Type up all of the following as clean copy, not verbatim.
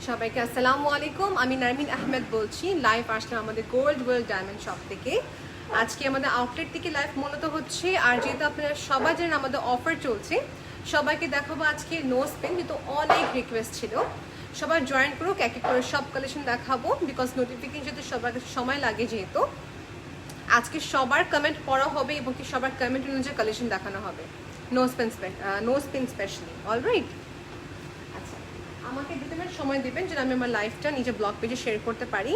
সবাইকে আসসালামু আলাইকুম। আমি নারমিন আহমেদ বলছি। লাইভ আসলাম আমাদের গোল্ড ওয়ার্ল্ড ডায়মন্ড শপ থেকে। আজকে আমাদের আউটলেট থেকে লাইভ মূলত হচ্ছে, আর যেহেতু আপনারা সবাই জানেন আমাদের অফার চলছে, সবাইকে দেখাবো আজকে নোজ পেন, কিন্তু অনেক রিকোয়েস্ট ছিল সবাই জয়েন করুক, এক এক করে সব কালেকশন দেখাবো, বিকজ নোটিফিকেশন যেহেতু সবার কাছে সময় লাগে, যেহেতু আজকে সবার কমেন্ট পড়া হবে এবং কি সবার কমেন্ট অনুযায়ী কালেকশন দেখানো হবে নোজ পেন স্পেশালি। অলরাইট, আচ্ছা আমাকে 2 মিনিট সময় দিবেন যেন আমি আমার লাইফটা নিজে ব্লগ পেজে শেয়ার করতে পারি।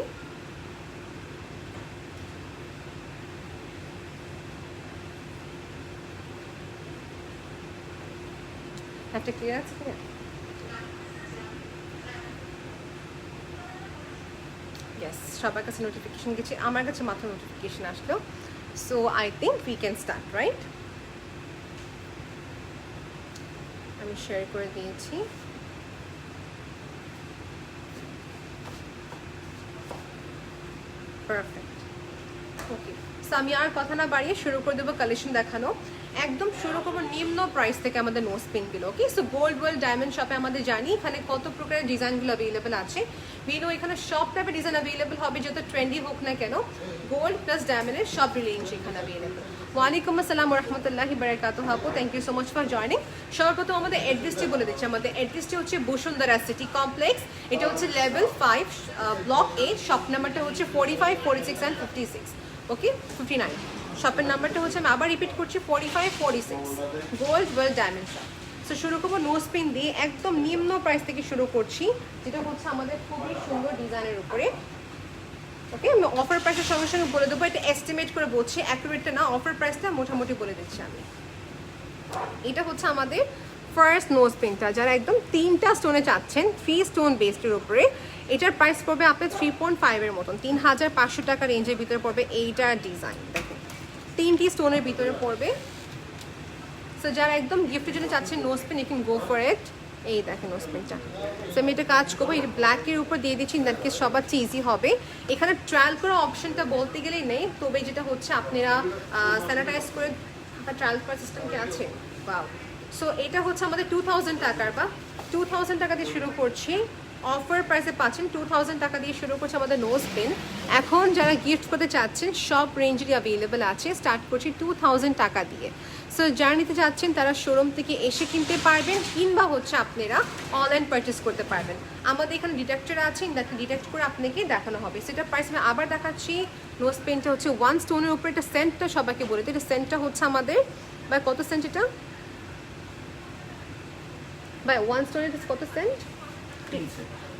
একটা ক্লিয়ার আছে কিনা? ইয়েস, সবার কাছে নোটিফিকেশন গেছে, আমার কাছে মাত্র নোটিফিকেশন আসলো। So I think we can start, right? আমি শেয়ার করে দিয়েছি। পারফেক্ট, ওকে। সো আমি আর কথা না বাড়িয়ে শুরু করে দেবো কালেকশন দেখানো। একদম শুরু করবো নিম্ন প্রাইস থেকে আমাদের নোজ পিনগুলো। ওকে, সো গোল্ড ওয়ার্ল্ড ডায়মন্ড শপে আমাদের জানি এখানে কত প্রকারের ডিজাইনগুলো অ্যাভেলেবেল আছে। ভিনো এখানে সব টাইপের ডিজাইন অ্যাভেলেবেল হবে, যত ট্রেন্ডি হোক না কেন, গোল্ড প্লাস ডায়মন্ডের সব রেঞ্জ এখানে অ্যাভেলেবেল। ওয়ালাইকুম আসসালাম রহমতুল্লাহি বারাকাতুহু আপু, thank you so much for joining. সর্বপ্রথম আমাদের অ্যাড্রেসটি বলে দিচ্ছি। আমাদের অ্যাড্রেসটি হচ্ছে বসুন্ধরা সিটি কমপ্লেক্স। এটা হচ্ছে লেভেল 5 ব্লক এ। শপ নাম্বারটা হচ্ছে 45, 46 অ্যান্ড 56। ওকে, 59 শপের নাম্বারটা হচ্ছে, আমি আবার রিপিট করছি, 45, 46 gold world diamond shop. So শুরু করবো নোজ পিন দিয়ে, একদম নিম্ন প্রাইস থেকে শুরু করছি, যেটা হচ্ছে আমাদের খুবই সুন্দর ডিজাইনের উপরে। ওকে, আমি অফার প্রাইসের সঙ্গে সঙ্গে বলে দেবো, এটা এস্টিমেট করে বলছি, অ্যাকুরেটটা না, অফার প্রাইসটা মোটামুটি বলে দিচ্ছি আমি। এটা হচ্ছে আমাদের ফার্স্ট নোজ পিনটা, যারা একদম 3টা স্টোনে চাচ্ছেন, 3 স্টোন বেসডের উপরে। এটার প্রাইস পড়বে আপনার 3.5 এর মতন, 3500 টাকা রেঞ্জের ভিতরে পড়বে এইটার ডিজাইন। দেখেন 3টি স্টোনের ভিতরে পড়বে। সো যারা একদম গিফটের জন্য চাচ্ছেন nose pen, you can go for it. এই দেখেন নোজ পেনটা। সো আমি এটা কাজ করবো, এটা ব্ল্যাকের উপর দিয়ে দিচ্ছি, দ্যাট কেস সবার চেয়ে ইজি হবে। এখানে ট্রায়াল করার অপশনটা বলতে গেলেই নেই, তবে যেটা হচ্ছে আপনারা স্যানিটাইজ করে ট্রায়াল করার সিস্টেম কি আছে। বাও, সো এটা হচ্ছে আমাদের 2000 টাকার, বা 2000 টাকা দিয়ে শুরু করছি। অফার প্রাইসে পাচ্ছেন 2000 টাকা দিয়ে শুরু করছে আমাদের নোজ পেন। এখন যারা গিফট করতে চাচ্ছেন সব রেঞ্জেরই অ্যাভেলেবেল আছে, স্টার্ট করছি 2000 টাকা দিয়ে। সো যারা নিতে চাচ্ছেন তারা শোরুম থেকে এসে কিনতে পারবেন, কিংবা হচ্ছে আপনারা অনলাইন পারচেস করতে পারবেন। আমাদের এখানে ডিটেক্টর আছে, ডিটেক্ট করে আপনাকে দেখানো হবে। সেটা প্রাইস আমি আবার দেখাচ্ছি। নোজ পেনটা হচ্ছে 1 স্টোনের উপরে। এটা সেন্টটা সবাইকে বলে দিই, এটা সেন্টটা হচ্ছে আমাদের বা কত সেন্ট, এটা বাই 1 স্টোনের কত সেন্ট,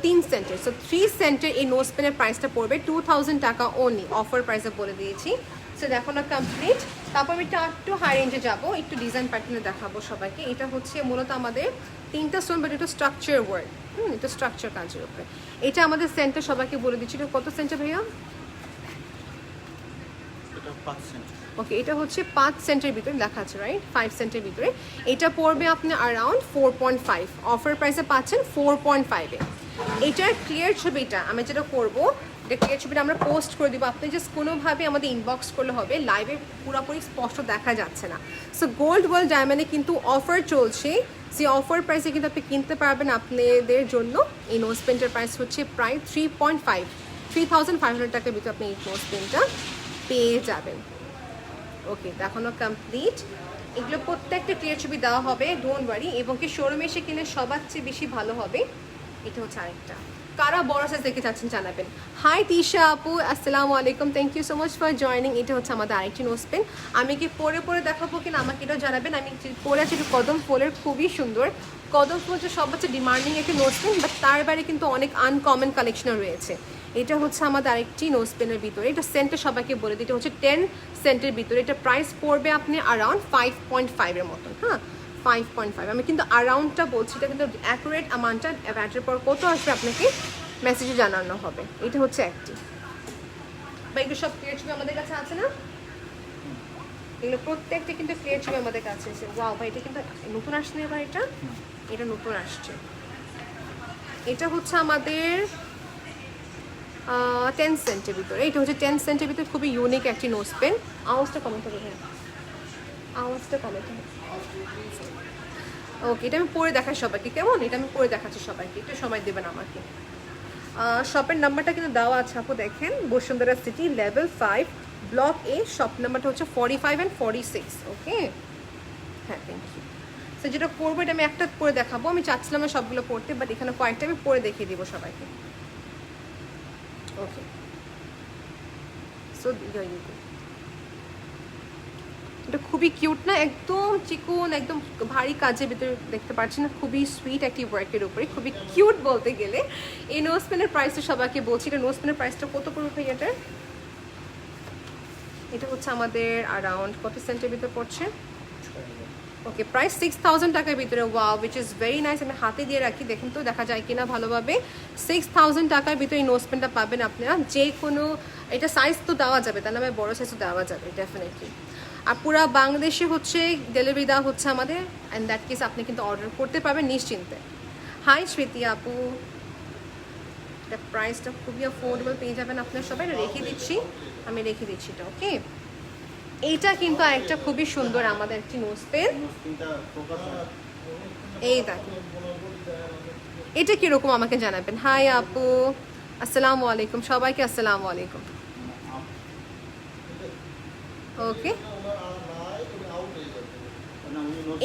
3 সেন্টের। সো 3 সেন্টের এই নোজ পেনের প্রাইসটা পড়বে 2000 টাকা অনলি, অফার প্রাইসে বলে দিয়েছি। সো দেখো না কমপ্লিট। তারপর আমি একটু হাই রেঞ্জে যাবো, একটু ডিজাইন প্যাটার্নে দেখাবো সবাইকে। এটা হচ্ছে মূলত আমাদের 3টা স্টোন, বাট একটু স্ট্রাকচার ওয়ার্ক, একটু স্ট্রাকচার কাজের উপরে। এটা আমাদের সেন্টার সবাইকে বলে দিচ্ছি। এটা কত সেন্টার ভাইয়া? ওকে, এটা হচ্ছে 5 সেন্টের ভিতরে লেখা আছে, রাইট? 5 সেন্টের ভিতরে এটা পড়বে আপনি অ্যারাউন্ড 4.5। অফার প্রাইসে পাচ্ছেন 4.5 এ। এটার ক্লিয়ার ছবিটা আমি যেটা করবো, এটা ক্লিয়ার ছবিটা আমরা পোস্ট করে দিব, আপনি জাস্ট কোনোভাবে আমাদের ইনবক্স করলে হবে, লাইভে পুরোপুরি স্পষ্ট দেখা যাচ্ছে না। সো গোল্ড ওয়ার্ল্ড ডায়মন্ডে কিন্তু অফার চলছে, সেই অফার প্রাইসে কিন্তু আপনি কিনতে পারবেন। আপনাদের জন্য এই নোজ পেনটার প্রাইস হচ্ছে প্রায় 3500 টাকার ভিতরে আপনি এই নোজ পেনটা পেয়ে যাবেন। ওকে, দেখানো কমপ্লিট। এগুলো প্রত্যেকটা ক্লিয়ার ছবি দেওয়া হবে, ডোন্ট ওয়ারি, এবং কি শোরুমে এসে কিনে সবার চেয়ে বেশি ভালো হবে। এটা হচ্ছে আরেকটা, কারা বড় সাইজ দেখে চাচ্ছেন জানাবেন। হাই তিশা আপু, আসসালামু আলাইকুম, thank you so much for joining. এটা হচ্ছে আমাদের আরেকটি নোজ পেন। আমি কি পরে দেখাবো কিনা আমাকে এটাও জানাবেন। আমি পরে আছি একটু কদম ফুলের, খুবই সুন্দর। কদম ফুল হচ্ছে সবচেয়ে ডিমান্ডিং একটি নোজ পেন, বাট তার বাইরে কিন্তু অনেক আনকমন কালেকশনও রয়েছে। এটা হচ্ছে আমাদের আরেকটি নোজ পেনের ভিতরে। এটা সেন্টে সবাইকে বলে দিই, এটা হচ্ছে 10 সেন্টের ভিতরে। এটা প্রাইস পড়বে আপনি অ্যারাউন্ড 5.5 এর মতন। হ্যাঁ, 5.5। আমি কিন্তু অ্যারাউন্ডটা বলছি, এটা কিন্তু অ্যাকুরেট অ্যামাউন্টটা ব্যাটার পর কত আসবে আপনাকে মেসেজে জানানো হবে। এটা হচ্ছে একটি, বা এগুলো সব ক্লিয়ার ছবি আমাদের কাছে আছে না? এগুলো প্রত্যেকটা কিন্তু ক্লিয়ার ছবি আমাদের কাছে আছে। ওয়াও ভাই, এটা কিন্তু নতুন আসছে না এবার, এটা নতুন আসছে। এটা হচ্ছে আমাদের 10 সেন্টের ভিতরে। এটা হচ্ছে 10 সেন্টের ভিতরে, খুবই ইউনিক একটি নোজ পেন। আওয়াজটা কমেন্ট হবে, হ্যাঁ আওয়াজটা কমেন্ট হবে। ওকে, এটা আমি পরে দেখাই সবাইকে, কেমন? এটা আমি পরে দেখাচ্ছি সবাইকে, একটু সময় দেবেন আমাকে। শপের নাম্বারটা কিন্তু দেওয়া আছে আপু, দেখেন বসুন্ধরা সিটি লেভেল 5 ব্লক এ, শপ নাম্বারটা হচ্ছে 45 and 46। ওকে, হ্যাঁ থ্যাংক ইউ। তো যেটা পরবো এটা আমি একটা পরে দেখাবো, আমি চাচ্ছিলাম না সবগুলো পড়তে, বাট এখানে কয়েকটা আমি পরে দেখিয়ে দিব সবাইকে। ওকে, সো এটা খুবই কিউট না, একদম চিকন, একদম ভারী কাজের ভিতরে দেখতে পাচ্ছি না, খুবই সুইট একটি ওয়ার্কের উপরে, খুবই কিউট বলতে গেলে। এই নোজপেনের প্রাইসটা সবাইকে বলছি, এটা নোজপেনের প্রাইসটা কত পড়বে ভাই এটার? এটা হচ্ছে আমাদের অ্যারাউন্ড কত সেন্টের ভিতরে পড়ছে? ওকে, প্রাইস 6000 টাকার ভিতরে। Wow, which is very nice. আমি হাতে দিয়ে রাখি, দেখেন তো দেখা যায় কিনা ভালোভাবে। 6000 টাকার ভিতরে এই নোজপেনটা পাবেন আপনারা। যে কোনো, এটা সাইজ তো দেওয়া যাবে, তার নামে বড় সাইজও দেওয়া যাবে ডেফিনেটলি। আর পুরা বাংলাদেশে হচ্ছে ডেলিভারি দেওয়া হচ্ছে আমাদের, অ্যান্ড দ্যাট কেস আপনি কিন্তু অর্ডার করতে পারবেন নিশ্চিন্তে। হাই স্মৃতি আপু, এটা প্রাইসটা খুবই অ্যাফোর্ডেবল পেয়ে যাবেন আপনার সবাই। রেখে দিচ্ছি, আমি রেখে দিচ্ছি এটা। ওকে, এইটা কিন্তু একটা খুবই সুন্দর আমাদের একটি নোজ পেন। এই দেখুন, এটা কিরকম আমাকে জানাবেন। হাই আপু, আসসালামু আলাইকুম, সবাইকে আসসালামু আলাইকুম। ওকে,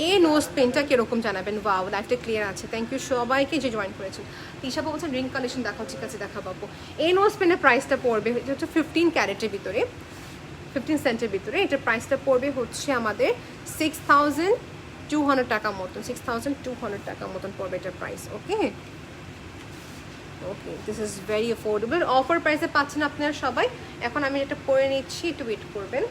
এই নোজ পেনটা কিরকম জানাবেন। ওয়াও, লাইফটা ক্লিয়ার আছে, থ্যাংক ইউ সবাইকে যে জয়েন করেছেন। তিশা বলছেন রিং কালেকশন দেখাও, ঠিক আছে দেখা পাবো। এই নোজ পেনের প্রাইসটা পড়বে হচ্ছে 15 ক্যারেটের ভিতরে, 15 সেন্টের ভিতরে। এটার প্রাইসটা পড়বে হচ্ছে আমাদের 6200 টাকা মতন, 6200 টাকা মতন পড়বে এটার price. Okay okay, this is very affordable, offer প্রাইসে পাচ্ছেন আপনারা সবাই। এখন আমি এটা পরে নিচ্ছি, একটু ওয়েট করবেন।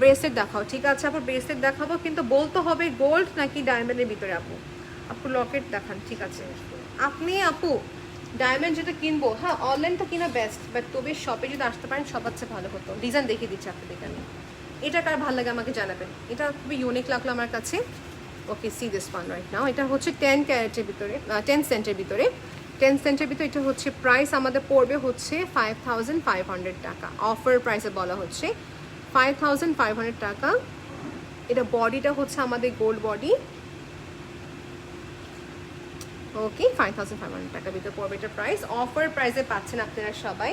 ব্রেসলেট দেখাও, ঠিক আছে আপু ব্রেসলেট দেখাবো, কিন্তু বলতে হবে গোল্ড নাকি ডায়মন্ডের ভিতরে। আপু আপু লকেট দেখান, ঠিক আছে আপনি আপু ডায়মন্ড যেটা কিনবো, হ্যাঁ অনলাইনটা কিনা বেস্ট, বাট তবে শপে যদি আসতে পারেন সবার চেয়ে ভালো হতো। ডিজাইন দেখিয়ে দিচ্ছি আপনাদেরকে আমি, এটা কার ভালো লাগে আমাকে জানাবেন। এটা খুবই ইউনিক লাগলো আমার কাছে। Okay, see this one right now. এটা হচ্ছে 10 ক্যারেটের ভিতরে, 10 সেন্টের ভিতরে, 10 সেন্টের ভিতরে। এটা হচ্ছে প্রাইস আমাদের পড়বে হচ্ছে 5500 টাকা, অফার প্রাইসে বলা হচ্ছে 5500 টাকা। এটা বডিটা হচ্ছে আমাদের গোল্ড বডি। ওকে, 5500 টাকার ভিতরে পড়বে এটা প্রাইস, অফার প্রাইসে পাচ্ছেন আপনারা সবাই।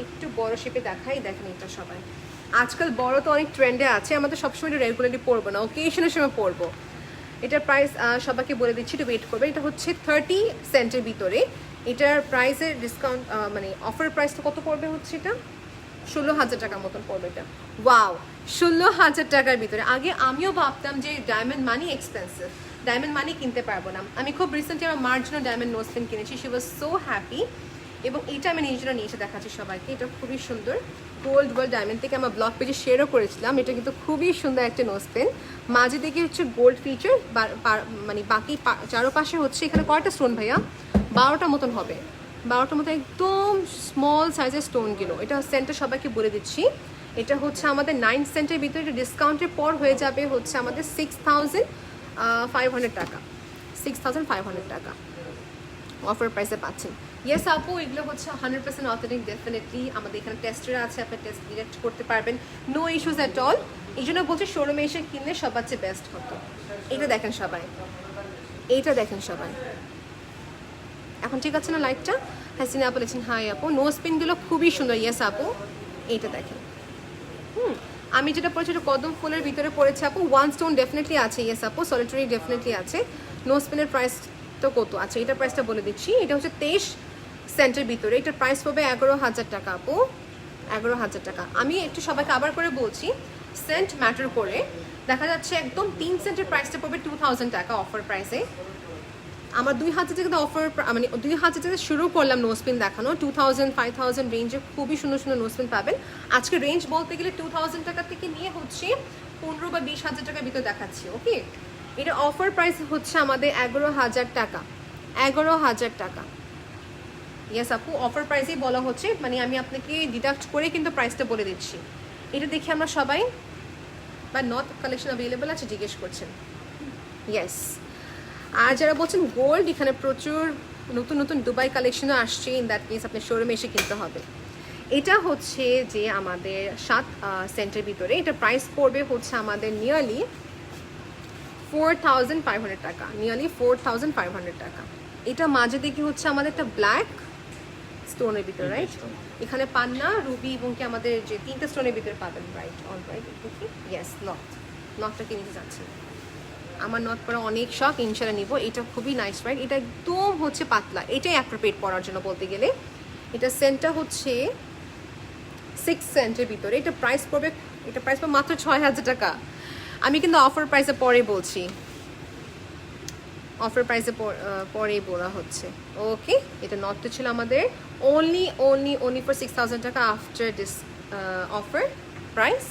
একটু বড় শেপে দেখাই, দেখেন এটা সবাই আজকাল বড় তো অনেক ট্রেন্ডে আছে, আমাদের সবসময় এটা রেগুলারলি পরবো না, ওকেশনের সময় পরবো। এটার প্রাইস সবাইকে বলে দিচ্ছি, একটু ওয়েট করবে। এটা হচ্ছে 30 সেন্টের ভিতরে। এটার প্রাইসের ডিসকাউন্ট মানে অফার প্রাইসটা কত পড়বে হচ্ছে এটা 16000 টাকার মতন পড়বে এটা। ওয়াও, 16000 টাকার ভিতরে। আগে আমিও ভাবতাম যে ডায়মন্ড মানি এক্সপেন্সিভ, ডায়মন্ড মানি কিনতে পারবো না। আমি খুব রিসেন্টলি আমার মার জন্য ডায়মন্ড নোজ পেন কিনেছি, শি ওয়াজ সো হ্যাপি। এবং এইটা আমি নিজের জন্য নিয়ে এসে দেখাচ্ছি সবাইকে। এটা খুবই সুন্দর, গোল্ড ওয়ার্ল্ড ডায়মন্ড থেকে আমার ব্লগ পেজে শেয়ারও করেছিলাম। এটা কিন্তু খুবই সুন্দর একটা নোজ পেন, মাঝে দিকে হচ্ছে গোল্ড ফিচার, মানে বাকি চারোপাশে হচ্ছে এখানে কয়টা স্টোন ভাইয়া, 12টা মতন হবে, 12টার মতো একদম স্মল সাইজের স্টোনগুলো। এটা সেন্টার সবাইকে বলে দিচ্ছি, এটা হচ্ছে আমাদের 9 সেন্টের ভিতরে। এটা ডিসকাউন্টের পর হয়ে যাবে হচ্ছে আমাদের 6500 টাকা, 6500 টাকা অফার প্রাইসে পাচ্ছেন। ইয়েস আপু, এগুলো হচ্ছে 100% অথেন্টিক ডেফিনেটলি। আমাদের এখানে টেস্টার আছে, আপনি টেস্ট ডিরেক্ট করতে পারবেন, নো ইস্যুস অ্যাট অল। এই জন্য বলছি শোরুমে এসে কিনলে সবার চেয়ে বেস্ট হতো। এটা দেখেন সবাই, এইটা দেখেন সবাই, এখন ঠিক আছে না লাইটটা? হাসিনা আপু লিখছেন হাই আপু, নোজ পিনগুলো খুবই সুন্দর। ইয়েস আপু, এইটা দেখেন। আমি যেটা পড়েছি ওটা কদম ফুলের ভিতরে পড়েছে আপু, 1 স্টোন ডেফিনেটলি আছে। ইয়েস আপু, সলিটারি ডেফিনেটলি আছে। নোজ পিনের প্রাইস তো কত আছে, এটার প্রাইসটা বলে দিচ্ছি। এটা হচ্ছে 23 সেন্টের ভিতরে, এটার প্রাইস পাবে 11000 টাকা আপু, 11000 টাকা। আমি একটু সবাইকে আবার করে বলছি, সেন্ট ম্যাটার করে। দেখা যাচ্ছে একদম 3 সেন্টের প্রাইসটা পড়বে 2000 টাকা অফার প্রাইসে। আমার 2000 থেকে অফার, মানে 2000 থেকে শুরু করলাম নোজপিন দেখানো। 2000 5000 রেঞ্জে খুবই সুন্দর সুন্দর নোজপিন পাবেন। আজকে রেঞ্জ বলতে গেলে 2000 টাকা থেকে নিয়ে হচ্ছে 15 বা 20,000 টাকার ভিতরে দেখাচ্ছি। ওকে, এটা অফার প্রাইস হচ্ছে আমাদের 11000 টাকা, 11000 টাকা। ইয়েস আপু, অফার প্রাইসেই বলা হচ্ছে, মানে আমি আপনাকে ডিডাক্ট করে কিন্তু প্রাইসটা বলে দিচ্ছি। এটা দেখে আমরা সবাই, বা নট কালেকশন অ্যাভেলেবেল আছে জিজ্ঞেস করছেন। ইয়েস, আর যারা বলছেন গোল্ড, এখানে প্রচুর নতুন নতুন দুবাই কালেকশনও আসছে, ইন দ্যাট কেস আপনি শোরুমে এসে কিনতে হবে। এটা হচ্ছে যে আমাদের 7 সেন্টের ভিতরে, এটা প্রাইস পড়বে হচ্ছে আমাদের নিয়ারলি 4500 টাকা, নিয়ারলি 4500 টাকা। এটা মাঝে দেখি হচ্ছে আমাদের একটা ব্ল্যাক স্টোনের ভিতরে, রাইট? এখানে পান্না, রুবি এবং কি আমাদের যে 3টা স্টোনের ভিতরে পাবেন, রাইট? অল রাইট, দেখি, ইয়েস, নটটাকে নিতে যাচ্ছে। আমার নট পরা অনেক শখ, ইনশাল্লাহ নিব। এটা খুবই নাইস, রাইট? এটা একদম হচ্ছে পাতলা, এটাই অ্যাপ্রোপ্রিয়েট পরার জন্য বলতে গেলে। এটা সেন্টটা হচ্ছে 6 সেন্টের ভিতরে। এটা প্রাইস পড়বে মাত্র 6000 টাকা। আমি কিন্তু অফার প্রাইসে পরে বলছি, অফার প্রাইসে পরেই বলা হচ্ছে। ওকে, এটা নটটা ছিল আমাদের only for 6000 টাকা after this offer price.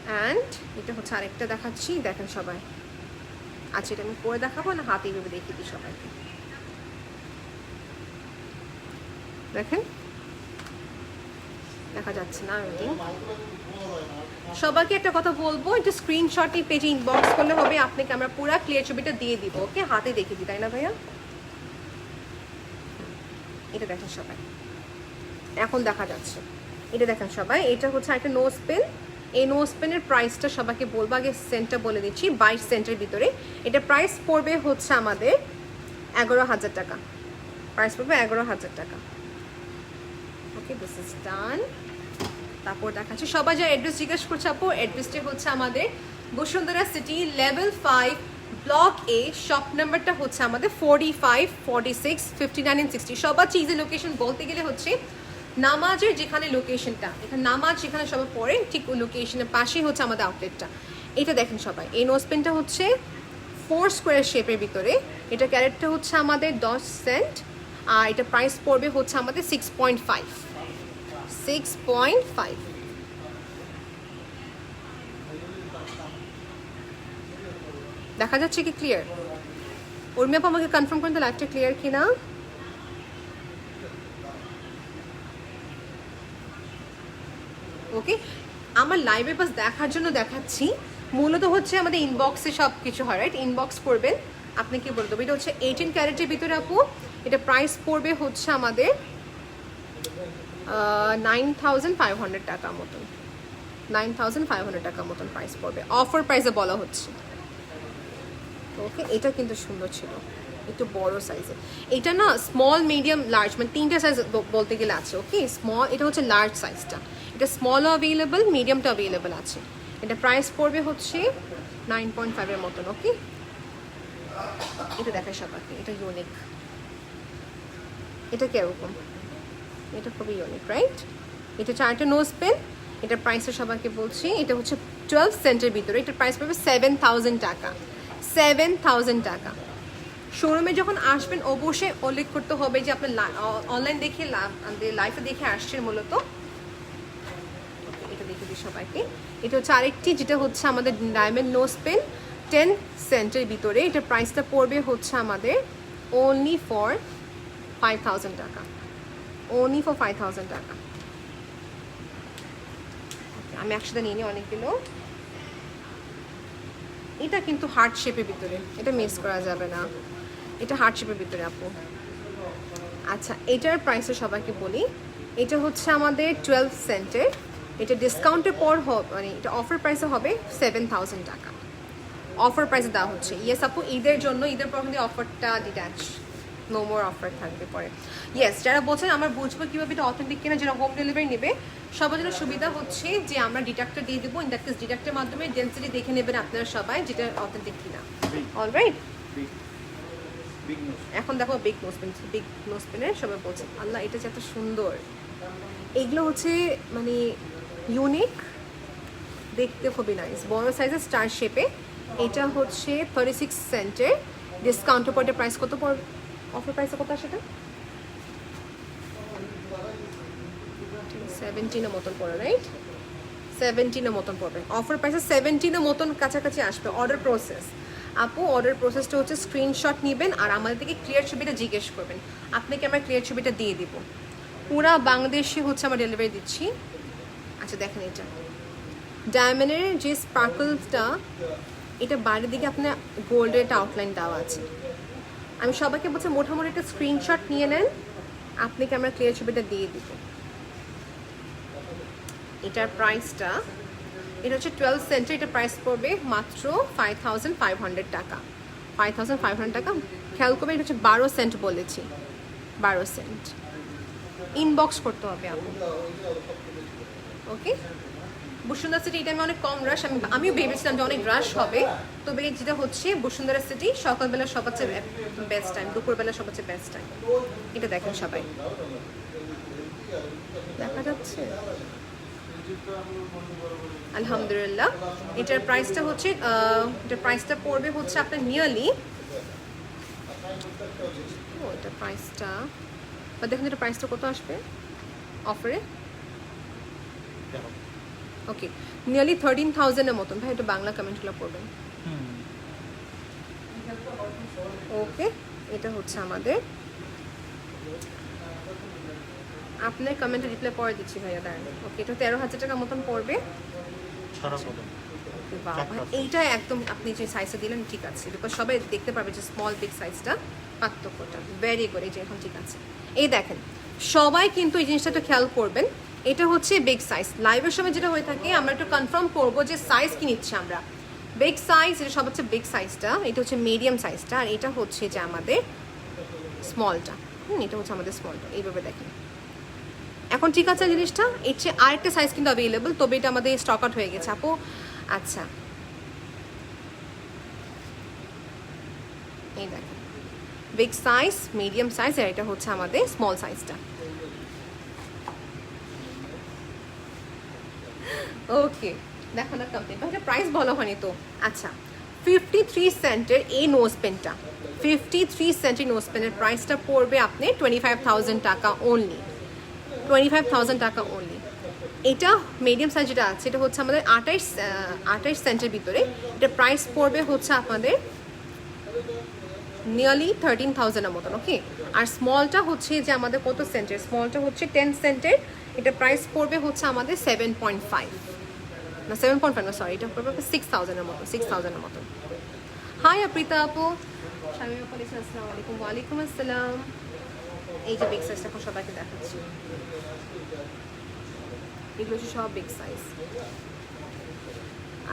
And এটা হচ্ছে আরেকটা দেখাচ্ছি, দেখেন সবাই। আচ্ছা, এটা আমি পরে দেখাবো না, হাতে এইভাবে দেখিয়ে দিই সবাইকে, দেখেন দেখা যাচ্ছে না? সবাইকে একটা কথা বলবো, এটা স্ক্রিনশট এই পেজে ইনবক্স করলে হবে, আপনাকে আমরা পুরো ক্লিয়ার ছবিটা দিয়ে দিব। ওকে, হাতে দেখিয়ে দিই, তাই না ভাইয়া? এটা দেখেন সবাই, এখন দেখা যাচ্ছে। এটা দেখেন সবাই, এটা হচ্ছে একটা নোজ পেন। এই নোজ পেনের প্রাইসটা সবাইকে বলবো, আগে সেন্টটা বলে দিচ্ছি, 22 সেন্টের ভিতরে। এটা প্রাইস পড়বে হচ্ছে আমাদের 11000 টাকা, প্রাইস পড়বে 11000 টাকা। ওকে, দিস ইজ ডান। তারপর দেখাচ্ছি, সবাই যা অ্যাড্রেস জিজ্ঞেস করছে আপু, অ্যাড্রেসটি হচ্ছে আমাদের বসুন্ধরা সিটি লেভেল 5 ব্লক এ, শপ নাম্বারটা হচ্ছে আমাদের 45, 46, 59 and 60। সবার চিজের লোকেশন বলতে গেলে হচ্ছে নামাজের যেখানে লোকেশনটা, এখানে নামাজ যেখানে সবাই পড়ে ঠিক ওই লোকেশনের পাশেই হচ্ছে আমাদের আউটলেটটা। এটা দেখেন সবাই, এই নোজ পেনটা হচ্ছে 4 স্কোয়ার শেপের ভিতরে। এটা ক্যারেটটা হচ্ছে আমাদের 10 সেন্ট, আর এটা প্রাইস পড়বে হচ্ছে আমাদের 6.5। দেখা যাচ্ছে কি ক্লিয়ার? উর্মি আপু আমাকে কনফার্ম করেন তো লাইভটা ক্লিয়ার কিনা। ওকে, আমার লাইভে বাস দেখার জন্য দেখাচ্ছি, মূলত হচ্ছে আমাদের ইনবক্সে সব কিছু হয়, রাইট? ইনবক্স করবেন, আপনি কি বলে দেবো। এটা হচ্ছে 18 ক্যারেটের ভিতরে আপু। এটা প্রাইস পড়বে হচ্ছে আমাদের 9500 টাকা মতন, 9500 টাকা মতন প্রাইস পড়বে, অফার প্রাইসে বলা হচ্ছে। ওকে, এটা কিন্তু সুন্দর ছিল, একটু বড় সাইজের। এটা না স্মল, মিডিয়াম, লার্জ, মানে 3টা সাইজ বলতে গেলে আছে। ওকে, স্মল, এটা হচ্ছে লার্জ সাইজটা। এটা স্মলও অ্যাভেলেবল, মিডিয়ামটা অ্যাভেলেবল আছে। এটা প্রাইস পড়বে হচ্ছে 9.5 এর মতন। ওকে, এটা দেখায় সবাইকে, এটা ইউনিক। এটা কিরকম? এটা খুবই ইউনিক, রাইট? এটা 4টা নোজ পেন। এটা প্রাইসটা সবাইকে বলছি, এটা হচ্ছে 12 সেন্টের ভিতরে। এটার প্রাইস পড়বে 7000 টাকা, 7000 টাকা। শোরুমে যখন আসবেন অবশ্যই উল্লেখ করতে হবে যে আপনার অনলাইন দেখে, আমাদের লাইফে দেখে আসছেন মূলত। এটা দেখে দিই সবাইকে। এটা হচ্ছে আরেকটি, যেটা হচ্ছে আমাদের ডায়মন্ড নোজ পেন, 10 সেন্টের ভিতরে। এটার প্রাইসটা পড়বে হচ্ছে আমাদের only for 5000 টাকা, only for 5000 টাকা। আমি একসাথে নিয়ে নিই অনেকগুলো। এটা কিন্তু হার্ট শেপের ভিতরে, এটা মিস করা যাবে না, এটা হার্ট শেপের ভিতরে আপু। আচ্ছা, এটার প্রাইসে সবাইকে বলি, এটা হচ্ছে আমাদের 12 সেন্টের। এটা ডিসকাউন্টের পর মানে এটা অফার প্রাইসে হবে 7000 টাকা, অফার প্রাইসে দেওয়া হচ্ছে। ইয়েস আপু, ঈদের জন্য, ঈদের পর কিন্তু অফারটা ডিট্যাচ, নো মোর অফার থাকবে পরে। ইয়েস, যারা বলছেন আমার বুঝবো কীভাবে এটা অথেন্টিক কিনা, যারা হোম ডেলিভারি নেবে সবার জন্য সুবিধা হচ্ছে যে আমরা ডিডাক্টর দিয়ে দেবো। ইন দ্যাট কেস ডিডাক্টের মাধ্যমে ডেন্সিটি দেখে নেবেন আপনারা সবাই যেটা অথেন্টিক কিনা। অলরাইট, এখন দেখো বিগ নোজপেন, বিগ নোজপেনের সবাই বলছে আল্লাহ এটা যে এত সুন্দর। এগুলো হচ্ছে মানে ইউনিক, দেখতে খুবই নাইস, বড় সাইজের স্টার শেপে। এটা হচ্ছে 36 সেন্টের। ডিসকাউন্টের পরে প্রাইস কত পড়বে? অফার প্রাইসে কত সেটা 17 মতন পড়ে, রাইট? 17 মতন পড়বে, অফার প্রাইসে 17 মতন কাছাকাছি আসবে। অর্ডার প্রসেস আপু, অর্ডার প্রসেসটা হচ্ছে স্ক্রিনশট নেবেন আর আমাদের থেকে ক্লিয়ার ছবিটা জিজ্ঞেস করবেন, আপনাকে আমরা ক্লিয়ার ছবিটা দিয়ে দিব। পুরা বাংলাদেশে হচ্ছে আমরা ডেলিভারি দিচ্ছি। আচ্ছা দেখেন, এটা ডায়মন্ডের যে স্পার্কলসটা, এটা বাইরের দিকে আপনার গোল্ডের একটা আউটলাইন দেওয়া আছে। আমি সবাইকে বলছি মোটামুটি একটা স্ক্রিনশট নিয়ে নেন, আপনাকে আমরা ক্লিয়ার ছবিটা দিয়ে দিব। এটার প্রাইসটা এটা হচ্ছে 12 সেন্টের, এটা প্রাইস পড়বে মাত্র 5500 টাকা। 5500 টাকা। খেয়াল করবে এটা হচ্ছে 12 সেন্ট বলেছি, 12 সেন্ট। ইনবক্স করতে হবে আপনি, ওকে। বসুন্ধরা সিটি এটা আমি অনেক কম রাশ, আমিও ভেবেছিলাম যে অনেক রাশ হবে, তবে যেটা হচ্ছে বসুন্ধরা সিটি সকালবেলা সবচেয়ে বেস্ট টাইম, দুপুরবেলা সবচেয়ে বেস্ট টাইম। এটা দেখেন সবাই, দেখা যাচ্ছে আলহামদুলিল্লাহ। এটার প্রাইসটা হচ্ছে এটার প্রাইসটা পড়বে হচ্ছে আপনার নিয়ারলি, এটা প্রাইসটা বা দেখুন এটা প্রাইসটা কত আসবে অফারে। ওকে, নিয়ারলি 13,000 এর মতন। ভাই এটা বাংলা কমেন্টগুলো পড়বেন, ওকে। এটা হচ্ছে আমাদের, আপনার কমেন্টে রিপ্লাই পরে দিচ্ছি ভাইয়া, দাঁড়ান। ওকে, এটা 13,000 টাকার মতন পড়বে। এইটা একদম আপনি যে সাইজটা দিলেন ঠিক আছে, বিকজ সবাই দেখতে পারবে যে স্মল বিগ সাইজটা পার্থক্যটা। ভেরি গুড, এই যে এখন ঠিক আছে। এই দেখেন সবাই কিন্তু এই জিনিসটা একটু খেয়াল করবেন, এটা হচ্ছে বিগ সাইজ। লাইভের সময় যেটা হয়ে থাকে আমরা একটু কনফার্ম করবো যে সাইজ কি নিচ্ছি আমরা। বিগ সাইজ, এটা সব হচ্ছে বিগ সাইজটা, এটা হচ্ছে মিডিয়াম সাইজটা, আর এটা হচ্ছে যে আমাদের স্মলটা। এটা হচ্ছে আমাদের স্মলটা, এইভাবে দেখেন। এখন ঠিক আছে জিনিসটা, এর চেয়ে আরেকটা সাইজ কিন্তু অ্যাভেলেবল, তবে এটা আমাদের স্টক আউট হয়ে গেছে আপু। আচ্ছা, এই দেখেন বিগ সাইজ, মিডিয়াম সাইজ, আর এটা হচ্ছে আমাদের স্মল সাইজটা। ওকে, দেখো না কমপ্লিট, এটা প্রাইস বলা হয়নি তো। আচ্ছা, 53 সেন্টের এই নোজ পেনটা, 53 সেন্টের নোজ পেনের প্রাইসটা পড়বে আপনি 25,000 টাকা অনলি, 25,000 টাকা অনলি। এটা মিডিয়াম সাইজ যেটা আছে, এটা হচ্ছে আমাদের 28 সেন্টের ভিতরে, এটা প্রাইস পড়বে হচ্ছে আপনাদের নিয়ারলি 13,000 এর মতন, ওকে। আর স্মলটা হচ্ছে যে আমাদের কত সেন্টের, স্মলটা হচ্ছে 10 সেন্টের, এটা প্রাইস পড়বে হচ্ছে আমাদের 7.5 না 7.5 না সরি, এটা পড়বে 6,000 এর মতো, 6,000 এর মতন। হাই অপ্রিতা আপু, শামিম আপু লিখছেন আসসালামু আলাইকুম। ওয়ালাইকুম আসসালাম। এই যে বিগ সাইজটা এখন সবাইকে দেখাচ্ছি, এগুলো হচ্ছে সব বিগ সাইজ।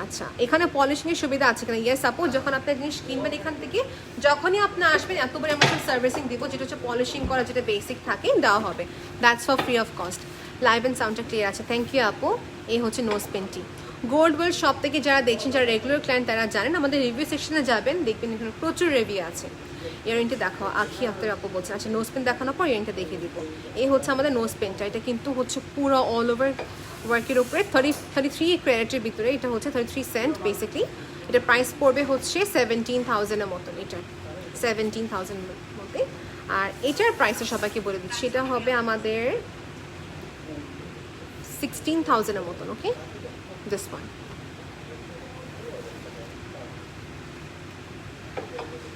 আচ্ছা, এখানে পলিশিংয়ের সুবিধা আছে কিনা? ইয়েস আপু, যখন আপনার জিনিস কিনবেন এখান থেকে, যখনই আপনি আসবেন এতবার আমরা সার্ভিসিং দিব, যেটা হচ্ছে পলিশিং করা, যেটা বেসিক থাকে দেওয়া হবে, that's for free of cost. Live and সাউন্ডটা ক্লিয়ার আছে, থ্যাংক ইউ আপু। এই হচ্ছে নোজ পেনটি। গোল্ড ওয়ার্ল্ড শপ থেকে যারা দেখছেন, যারা রেগুলার ক্লায়েন্ট তারা জানেন, আমাদের রিভিউ সেকশনে যাবেন, দেখবেন এখানে প্রচুর রিভিউ আছে। ইয়ারিংটা দেখাও, আখি আক্তার আপু বলছে। আচ্ছা, নোজ পেন দেখানোর পর ইয়ারিংটা দেখিয়ে দিব। এই হচ্ছে আমাদের নোজ পেনটা, এটা কিন্তু হচ্ছে পুরো অল ওভার ওয়ার্কের উপরে 33 ক্যারেটের ভিতরে, এটা হচ্ছে 33 সেন্ট বেসিকলি। এটা প্রাইস পড়বে হচ্ছে 17,000 এর মতন, এটা 17,000 এর মধ্যে। আর এটার প্রাইসটা সবাইকে বলে দিচ্ছি, এটা হবে আমাদের 16,000 এর মতন, ওকে। This one.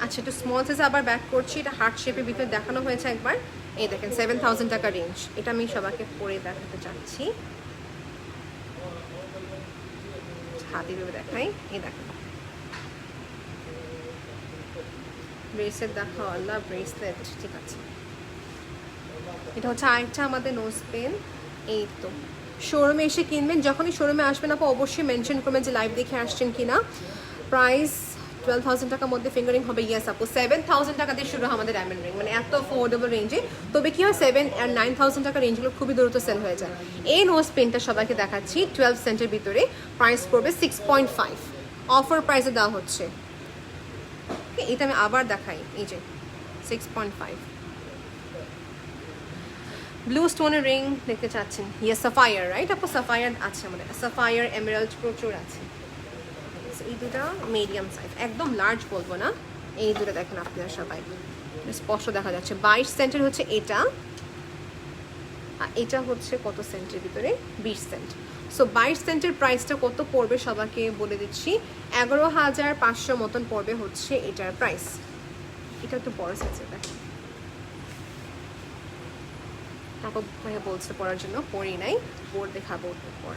আচ্ছা, একটু স্মল সাইজ আবার ব্যাক করছি, এটা হার্ট শেপের ভিতরে দেখানো হয়েছে একবার। এই দেখেন 7,000 টাকা রেঞ্জ, এটা আমি সবাইকে পরে দেখাতে চাচ্ছি, হাতে ভেবে দেখাই। এই দেখেন ব্রেসলেট দেখো, আল্লাহ ব্রেসলেট, ঠিক আছে। এটা হচ্ছে আরেকটা আমাদের নোজ পেন। এই তো শোরুমে এসে কিনবেন, যখনই শোরুমে আসবেন আপু অবশ্যই মেনশন করবেন যে লাইভ দেখে আসছেন কিনা। প্রাইস 12,000 টাকার মধ্যে ফিঙ্গারিং হবে। ইয়েস আপু, 7,000 টাকা দিয়ে শুরু হয় আমাদের ডায়মন্ড রিং, মানে এত অ্যাফোর্ডেবল রেঞ্জে। তবে কি হয়, 7 আর 9,000 টাকা রেঞ্জগুলো খুবই দ্রুত সেল হয়ে যায়। এই নোজ পেনটা সবাইকে দেখাচ্ছি 12 সেন্টের ভিতরে, প্রাইস পড়বে 6.5, অফার প্রাইসে দেওয়া হচ্ছে। এটা আমি আবার দেখাই, এই যে 6.5। ব্লু স্টোনের রিং দেখতে চাচ্ছেন? ইয়েস, সাফায়ার, রাইট আপু? সাফায়ার আছে আমাদের, সাফায়ার এমেরাল্ড প্রচুর আছে। এই দুটা মিডিয়াম সাইজ, একদম লার্জ বলবো না। এই দুটো দেখেন আপনারা সবাই, স্পষ্ট দেখা যাচ্ছে। 22 সেন্টের হচ্ছে এটা, আর এটা হচ্ছে কত সেন্টের ভিতরে? 20 সেন্ট। সো 22 সেন্টের প্রাইসটা কত পড়বে সবাইকে বলে দিচ্ছি, 11,500 মতন পড়বে হচ্ছে এটার প্রাইস। এটা একটু বড় সাইজের দেখেন, তারপর ভাইয়া বলছে পড়ার জন্য, পড়ি নাই, বোর্ড দেখাবো পর।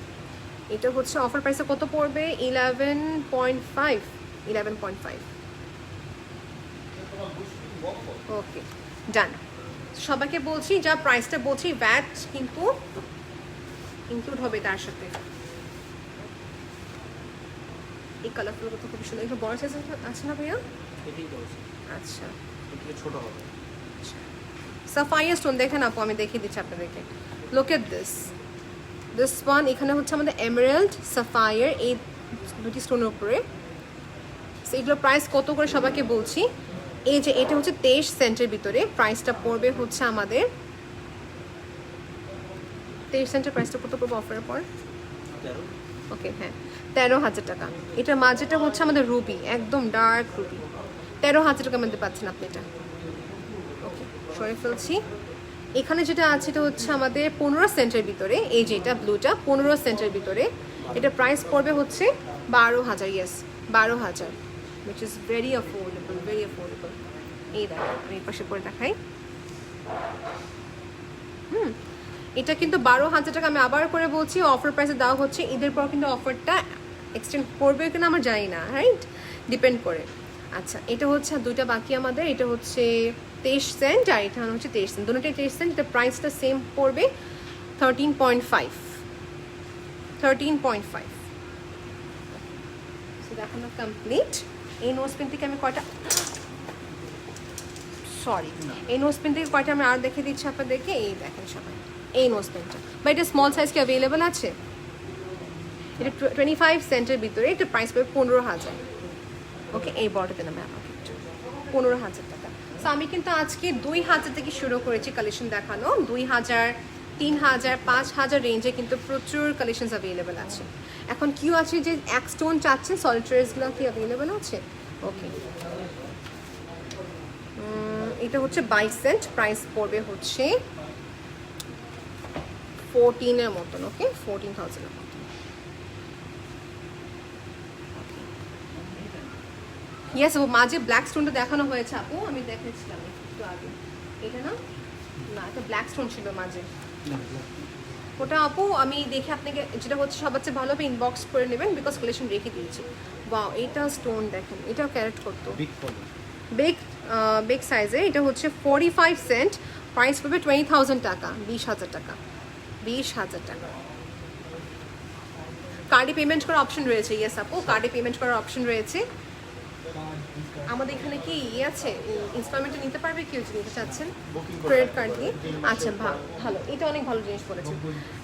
এটা হচ্ছে অফার প্রাইসে কত পড়বে? 11.5, 11.5। ওকে, ডান। সবাইকে বলছি, যা প্রাইসটা বলছি ভ্যাট কিন্তু ইনক্লুড হবে তার সাথে। এই কালারগুলো তো খুব সুন্দর, একটু বড় সাইজ আছে না ভাইয়া? এটাই বলছি, আচ্ছা, এটা ছোট হবে। সাফায়ার স্টোন দেখেন আপু, আমি দেখিয়ে দিচ্ছি আপনাদেরকে। লুক এট দিস ওয়ান, এখানে হচ্ছে আমাদের এমারাল্ড সাফায়ার, এই দুটি স্টোনের উপরে। সো এগুলো প্রাইস কত করে সবাইকে বলছি। এই যে এটা হচ্ছে 23 সেন্টের ভিতরে, প্রাইসটা পড়বে হচ্ছে আমাদের 23 সেন্টের প্রাইসটা কত পড়বে অফারের পর? 13। ওকে, হ্যাঁ 13,000 টাকা। এটার মাঝেটা হচ্ছে আমাদের রুবি, একদম ডার্ক রুবি, 13,000 টাকার মধ্যে পাচ্ছেন আপনি এটা। ওকে, সরে ফেলছি। এখানে যেটা আছে এটা হচ্ছে আমাদের 15 সেন্টের ভিতরে, এই যে এটা ব্লুটা 15 সেন্টের ভিতরে, এটা প্রাইস পড়বে হচ্ছে 12,000। Yes, 12,000, which is very affordable, very affordable. এই দেখেন, আমি এই পাশে করে দেখাই। এটা কিন্তু 12,000 টাকা, আমি আবার করে বলছি অফার প্রাইসে দেওয়া হচ্ছে। ঈদের পর কিন্তু অফারটা এক্সটেন্ড করবে কিনা আমার জানি না, রাইট, ডিপেন্ড করে। আচ্ছা, এটা হচ্ছে দুইটা বাকি আমাদের, এটা হচ্ছে 23 সেন্ট আর এটা হচ্ছে 23 সেন্ট, দুটোটাই 23 সেন্ট। এটা প্রাইসটা সেম পড়বে 13.5। সো দেখানো কমপ্লিট। এই নোজ পেন থেকে আমি কয়টা, সরি, এই নোজ পেন থেকে কয়টা আমি আর দেখে দিচ্ছি আপনাদেরকে। এই দেখেন সবাই, এই নোজ পেনটা, বা এটা স্মল সাইজ কি অ্যাভেলেবেল আছে? এটা 25 সেন্টের ভিতরে, এটা প্রাইস পাবে 15,000। ওকে, এই বড়টা দেন আমাকে একটু, 15,000 টাকা। সো আমি কিন্তু আজকে 2,000 থেকে শুরু করেছি কালেকশন দেখানো। 2,000, 3,000, 5,000 রেঞ্জে কিন্তু প্রচুর কালেকশনস অ্যাভেলেবেল আছে। এখন কিউ আছে যে এক স্টোন চাচ্ছেন, সলিটারিজগুলো কি অ্যাভেলেবেল আছে? ওকে, এটা হচ্ছে 22 সেন্ট, প্রাইস পড়বে হচ্ছে 14 এর মতন। ওকে, 14,000 এর মতন। ইয়েস, ও মাঝে ব্ল্যাক স্টোনটা দেখানো হয়েছে আপু, আমি দেখেছিলাম একটু আগে। এটা না, না এটা ব্ল্যাক স্টোন ছিল মাঝে, ওটা আপু আমি দেখে আপনাকে যেটা হচ্ছে সবার চেয়ে ভালো হবে ইনবক্স করে নেবেন, বিকজ কালেকশন রেখে দিয়েছি। ওয়াও, এটা স্টোন দেখেন, এটাও ক্যারেট করতো বিগ সাইজে। এটা হচ্ছে 45 সেন্ট, প্রাইস পাবে 20,000 টাকা, 20,000 টাকা, 20,000 টাকা। কার্ডে পেমেন্ট করার অপশন রয়েছে। ইয়েস আপু, কার্ডে পেমেন্ট করার অপশন রয়েছে। আমাদের এখানে কি আছে, ইনস্টলমেন্টে নিতে পারবে কেউ যদি নিতে চাচ্ছেন ক্রেডিট কার্ড দিয়ে? আচ্ছা, ভালো, এটা অনেক ভালো জিনিস বলেছেন।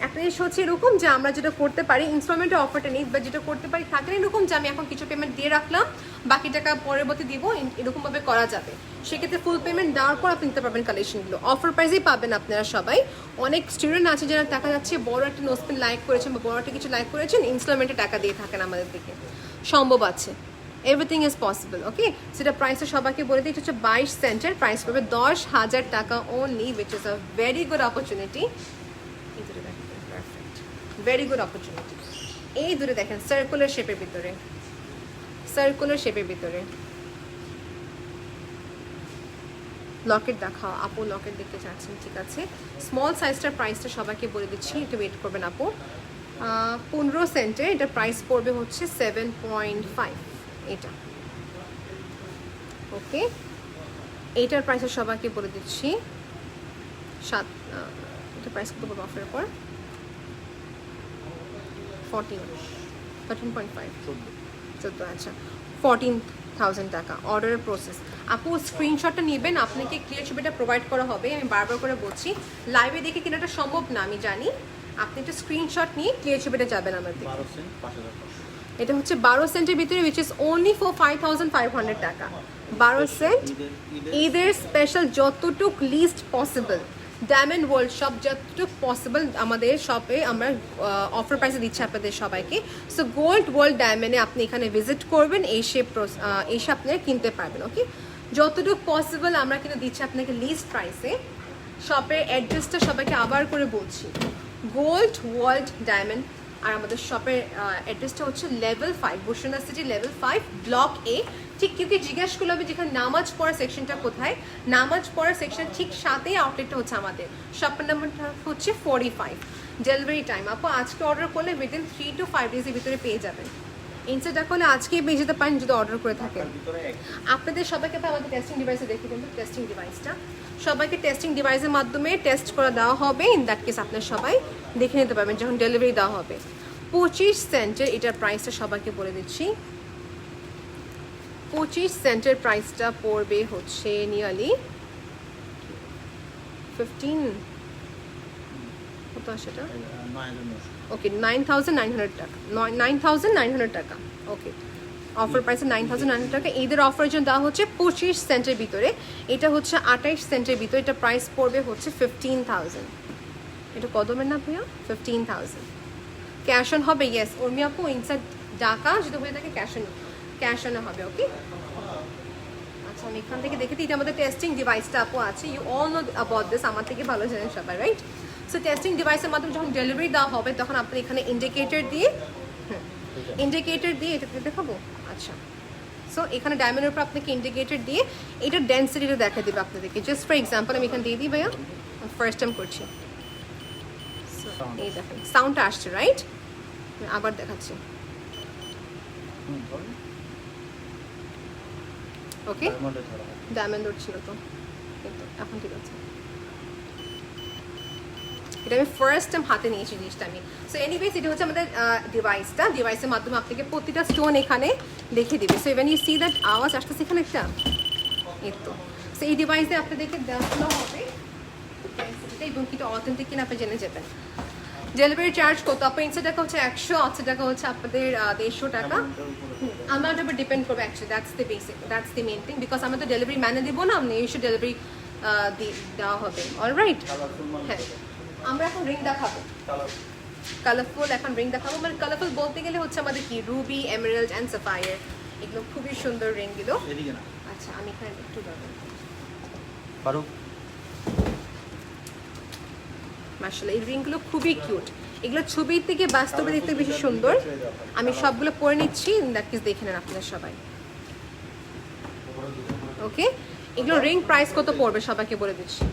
একটা জিনিস হচ্ছে এরকম যে আমরা যেটা করতে পারি, ইনস্টলমেন্টের অফারটা নেই, বা যেটা করতে পারি থাকে এরকম যে আমি এখন কিছু পেমেন্ট দিয়ে রাখলাম, বাকি টাকা পরবর্তী দিব, এরকমভাবে করা যাবে। সেক্ষেত্রে ফুল পেমেন্ট দেওয়ার পর আপনি নিতে পারবেন কালেকশনগুলো, অফার প্রাইসেই পাবেন আপনারা সবাই। অনেক স্টুডেন্ট আছে যারা দেখা যাচ্ছে বড় একটা নোজপেন লাইক করেছেন বা বড় একটা কিছু লাইক করেছেন, ইনস্টলমেন্টে টাকা দিয়ে থাকেন আমাদের দিকে, সম্ভব আছে, এভরিথিং ইজ পসিবল। ওকে, সেটা প্রাইসটা সবাইকে বলে দিই, এটা হচ্ছে 22 সেন্টের, প্রাইস পাবে 10,000 টাকা only, which is a very good opportunity. Very good opportunity. এই দূরে দেখেন, সার্কুলার শেপের ভিতরে, সার্কুলার শেপের ভিতরে লকেট দেখাও আপু, লকেট দেখতে চাচ্ছেন, ঠিক আছে। স্মল সাইজটার প্রাইসটা সবাইকে বলে দিচ্ছি, একটু ওয়েট করবেন আপু। 15 সেন্টে এটা প্রাইস পড়বে হচ্ছে 7.5, এটা। ওকে, এইটার প্রাইসটা সবাইকে বলে দিচ্ছি, এটা প্রাইস কত পড়বে অফারের পর? 13.5, 14, আচ্ছা 14,000 টাকা অর্ডারের প্রসেস। আপু স্ক্রিনশটটা নেবেন, আপনাকে ক্লিয়ার ছবিটা প্রোভাইড করা হবে। আমি বারবার করে বলছি, লাইভে দেখে কেনাটা সম্ভব না আমি জানি, আপনি একটা স্ক্রিনশট নিয়ে ক্লিয়ার ছবিটা যাবেন আমার দিকে। এটা হচ্ছে 12 সেন্টের ভিতরে, উইচ ইজ অনলি ফর 5,500 টাকা। 12 সেন্ট, ঈদের স্পেশাল যতটুক list possible, Diamond World shop যতটুকু পসিবল আমাদের শপে আমরা অফার প্রাইসে দিচ্ছি আপনাদের সবাইকে। সো গোল্ড ওয়ার্ল্ড ডায়মন্ডে আপনি এখানে ভিজিট করবেন, এসে আপনারা কিনতে পারবেন। ওকে, যতটুকু পসিবল আমরা কিন্তু দিচ্ছি আপনাকে লিস্ট প্রাইসে। শপের অ্যাড্রেসটা সবাইকে আবার করে বলছি, গোল্ড ওয়ার্ল্ড ডায়মন্ড, আর আমাদের শপের অ্যাড্রেসটা হচ্ছে level 5, Bashundhara city level 5, block এ। ঠিক কেউ কি জিজ্ঞাসা করলে হবে যেখানে নামাজ পড়ার সেকশনটা কোথায়, নামাজ পড়ার সেকশন ঠিক সাথেই আউটলেটটা হচ্ছে আমাদের। শপের নাম্বারটা হচ্ছে 45। ডেলিভারি টাইম আপু আজকে অর্ডার করলে উইদিন 3 to 5 ডেজের ভিতরে পেয়ে যাবেন। ইনস্টাটা করলে আজকেই পেয়ে যেতে পারেন যদি অর্ডার করে থাকেন। আপনাদের সবাইকে তো আমাদের টেস্টিং ডিভাইসে দেখে কিন্তু টেস্টিং ডিভাইসটা সবাইকে টেস্টিং ডিভাইসের মাধ্যমে টেস্ট করে দেওয়া হবে। ইন দ্যাট কেস আপনার সবাই দেখে নিতে পারবেন যখন ডেলিভারি দেওয়া হবে। 25 সেন্টের এটার প্রাইসটা সবাইকে বলে দিচ্ছি, 25 সেন্টের প্রাইসটা পড়বে হচ্ছে নিয়ারলি 15 কত আসে এটা 9,900 ওকে 9,900 টাকা 9,900 টাকা ওকে অফার প্রাইসে 9,900 টাকা ঈদের অফারের জন্য দেওয়া হচ্ছে 25 সেন্টের ভিতরে এটা হচ্ছে 28 সেন্টের ভিতরে এটা প্রাইস পড়বে হচ্ছে 15,000 এটা কদমের না ভাইয়া 15,000 ক্যাশ অন হবে ইয়েস উর্মি আপু ইনসাইড ঢাকা যদি হয়ে থাকে ক্যাশ অন হবে ওকে আচ্ছা আমি এখান থেকে দেখে এটা আমাদের টেস্টিং ডিভাইসটা আপু আছে you all know about this আমার থেকে ভালো জানেন সবাই রাইট সো টেস্টিং ডিভাইসের মাধ্যমে যখন ডেলিভারি দেওয়া হবে তখন আপনি এখানে ইন্ডিকেটর দিয়ে এটা দেখাবো আচ্ছা সো এখানে ডায়মন্ডের উপর আপনাকে ইন্ডিকেটর দিয়ে এটার ডেন্সিটিটা দেখা দেবে আপনাদেরকে জাস্ট ফর এক্সাম্পল আমি এখানে দিয়ে দিই ভাইয়া ফার্স্ট টাইম করছি এই দেখেন সাউন্ডটা আসছে রাইট আবার দেখাচ্ছি ওকে ডায়মন্ড উঠছিল তো কিন্তু এখন ঠিক আছে এটা আমি ফার্স্ট টাইম হাতে নিয়েছি জিনিসটা আমি সো এনিওয়েজ এটা হচ্ছে আমাদের ডিভাইসের মাধ্যমে আপনাকে প্রতিটা স্টোন এখানে দেখে দিবে so even you see that আওয়াজ আসতেছে এখানে একটা এই তো সো এই ডিভাইসে আপনাদেরকে দেখানো হবে এবং কিটা অথেন্টিক কিনা আপনি জেনে যাবেন ডেলিভারি চার্জ কত আপনার ইনসে টাকা হচ্ছে 180 টাকা হচ্ছে আপনাদের 150 টাকা আমাদের উপর ডিপেন্ড করবে actually that's the main thing because আমরা তো ডেলিভারি ম্যানে দিব না আপনি ইস্যু ডেলিভারি দেওয়া হবে অলরাইট হ্যাঁ আমরা এখন রিং দেখাবো কালারফুল এখন রিং দেখাবো মানে কালারফুল বলতে গেলে হচ্ছে আমাদের কি রুবি এমেরাল্ড অ্যান্ড সাফায়ার এগুলো খুবই সুন্দর রিংগুলো এদিকে না আচ্ছা আমি এখানে একটু দেখাবো ফারুক মাশাআল্লাহ এই রিংগুলো খুবই কিউট এগুলো ছবির থেকে বাস্তবে দেখতে বেশি সুন্দর আমি সবগুলো পরে নিচ্ছি দ্যাট ইজ দেখে নেন আপনারা সবাই ওকে এগুলো রিং প্রাইস কত পড়বে সবাইকে বলে দিচ্ছি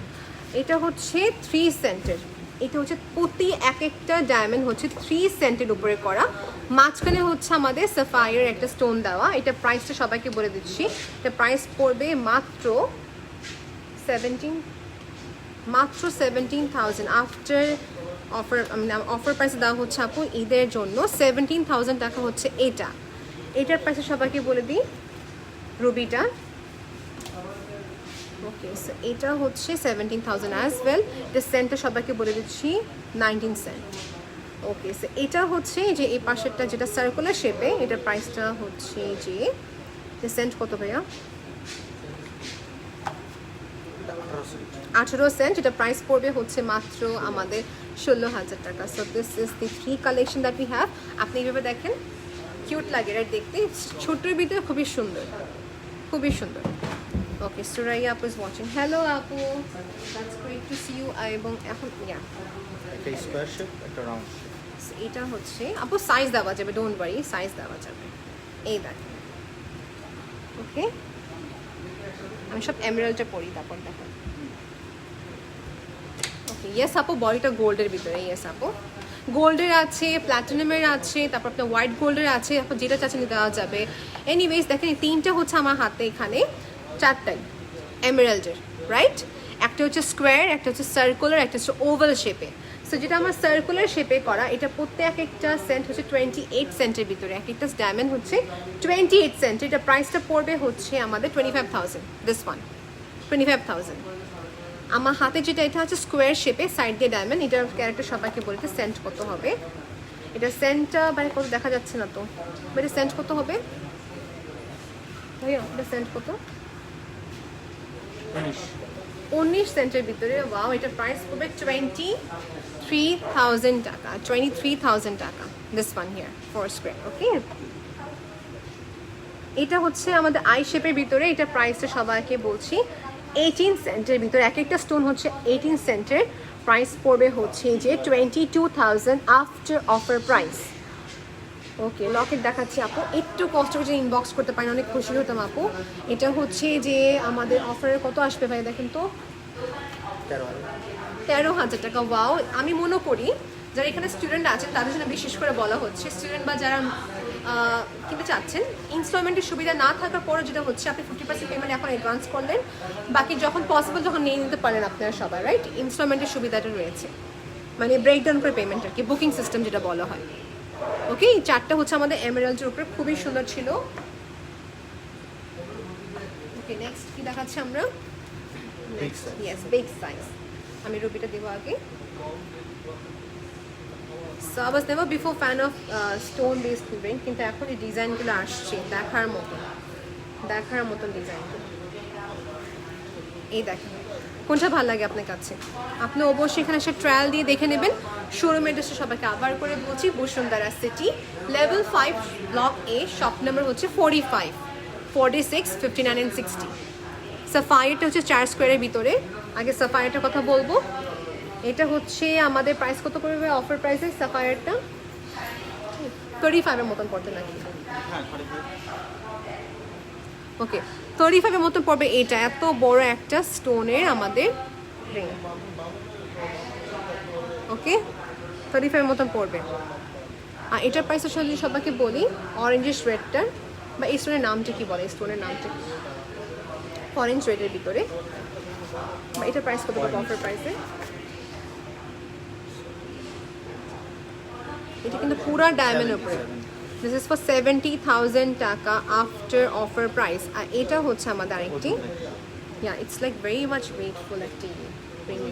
এটা হচ্ছে 3 সেন্টের এটা হচ্ছে প্রতি এক একটা ডায়মন্ড হচ্ছে 3 সেন্টের উপরে করা মাঝখানে হচ্ছে আমাদের সাফায়ার একটা স্টোন দেওয়া এটা প্রাইসটা সবাইকে বলে দিচ্ছি এটা প্রাইস পড়বে মাত্র 17,000 আফটার অফার প্রাইসে দেওয়া হচ্ছে আপু ঈদের জন্য 17,000 টাকা হচ্ছে এটার প্রাইসে সবাইকে বলে দিই রুবিটা ওকে সো এটা হচ্ছে 17,000 অ্যাজ ওয়েল এটা সেন্টটা সবাইকে বলে দিচ্ছি 19 সেন্ট ওকে সো এটা হচ্ছে যে এই পাশেরটা যেটা সার্কুলার শেপে এটার প্রাইসটা হচ্ছে যে সেন্ট কত ভাইয়া 18 সেন্ট এটা প্রাইস পড়বে হচ্ছে মাত্র আমাদের 16,000 টাকা so this is the 3 collection that we have আপনি এইভাবে দেখেন কিউট লাগে এটা দেখতে ছোট্টর ভিতরে খুবই সুন্দর ওকে সুরাইয়া আপু ইজ ওয়াচিং হ্যালো আপু that's great to see you এবং এখন একটা স্কয়ার শেপ একটা রাউন্ড শেপ এটা হচ্ছে আপু সাইজ দেওয়া যাবে ডোন্ট ওয়ারি সাইজ দেওয়া যাবে এই দেখেন ওকে আমি সব এমেরাল্ডটা পরি তারপর দেখেন ওকে ইয়েস আপু বডিটা গোল্ডের ভিতরে ইয়েস আপু গোল্ডের আছে প্ল্যাটিনামের আছে তারপর আপনার হোয়াইট গোল্ডের আছে আপনার যেটা চাচ্ছেন দেওয়া যাবে এনিওয়েজ দেখেন এই তিনটা হচ্ছে আমার হাতে এখানে চারটাই এমেরাল্ডের রাইট একটা হচ্ছে স্কোয়ার একটা হচ্ছে সার্কুলার একটা হচ্ছে ওভাল শেপে সো যেটা আমার সার্কুলার শেপে করা এটা প্রত্যেক একটা সেন্ট হচ্ছে 28 সেন্টের ভিতরে এক একটা ডায়মন্ড হচ্ছে 28 সেন্ট এটা প্রাইসটা পড়বে হচ্ছে আমাদের 25,000 দিস ওয়ান 25,000 আমার হাতে যেটা এটা হচ্ছে স্কোয়ার শেপে সাইড দিয়ে ডায়মন্ড এটার ক্যারেক্টার সবাইকে বলতে সেন্ট কত হবে এটা সেন্টটা বাইরে কত দেখা যাচ্ছে না তো এটা সেন্ট কত হবে ভাইয়া এটা সেন্ট কত 19 সেন্টের ভিতরে ওয়াও এটা প্রাইস পড়বে 23,000 টাকা 23,000 টাকা this one here for square okay এটা হচ্ছে আমাদের আই শেপের ভিতরে এটা প্রাইসটা সবাইকে বলছি 18 সেন্টের ভিতরে এক একটা স্টোন হচ্ছে 18 সেন্টের প্রাইস পড়বে হচ্ছে যে 22,000 after offer price okay Locket দেখাচ্ছি আপু একটু কষ্ট করে ইনবক্স করতে পারেন অনেক খুশি হতাম আপু এটা হচ্ছে যে আমাদের অফারের কত আসবে ভাই দেখেন তো 13,000 টাকা ওয়াও আমি মনে করি যারা এখানে স্টুডেন্ট আছেন তাদের জন্য বিশেষ করে বলা হচ্ছে স্টুডেন্ট বা যারা কিনতে চাচ্ছেন ইনস্টলমেন্টের সুবিধা না থাকার পরে যেটা হচ্ছে আপনি 50% পেমেন্ট এখন অ্যাডভান্স করলেন বাকি যখন পসিবল যখন নিয়ে নিতে পারেন আপনারা সবাই রাইট ইনস্টলমেন্টের সুবিধাটা রয়েছে মানে ব্রেকডাউন করে পেমেন্ট আর কি বুকিং সিস্টেম যেটা বলা হয় ওকে এই চারটা হচ্ছে আমাদের এমেরাল্ডের উপরে খুবই সুন্দর ছিল ওকে নেক্সট কি দেখাচ্ছি আমরা? Big size. Yes big size. আমি রুবিটা দেবো আগে। So I was never before fan of stone based ring, কিন্তু এখন এই ডিজাইনগুলো আসছে দেখার মতন ডিজাইনগুলো। এই দেখেন কোনটা ভালো লাগে আপনার কাছে, আপনি অবশ্যই এখানে এসে ট্রায়াল দিয়ে দেখে নেবেন। শোরুম অ্যাড্রেসটা সবাইকে আবার করে বলছি, বসুন্ধরা সিটি, লেভেল 5 ব্লক এ, শপ নাম্বার হচ্ছে 45, 46, 59 and 60। সাফায়ারটা হচ্ছে 4 স্কোয়ারের ভিতরে। আগে সাফায়ারটার কথা বলবো। এটা হচ্ছে আমাদের প্রাইস কত পড়বে অফার প্রাইসে? সাফায়ারটা 35 এর মতন পড়তে নাকি? হ্যাঁ, 35। ওকে 35 এর মতন পড়বে। এটা এত বড় একটা স্টোনের আমাদের রিং, ওকে 35 এর মতন পড়বে। আর এটার প্রাইস আসলে যদি সবাইকে বলি, অরেঞ্জিশ রেডটা বা এই স্টোনের নামটা কি বলে, স্টোনের নামটা অরেঞ্জ রেডের ভিতরে, বা এটার প্রাইস কত পড়বে অফার প্রাইসে? এটা কিন্তু পুরা ডায়মন্ডের উপরে। দিস ইজ ফর 70,000 টাকা আফটার অফার প্রাইস। আর এটা হচ্ছে আমাদের আরেকটি, yeah it's like very much weightful একটি ring।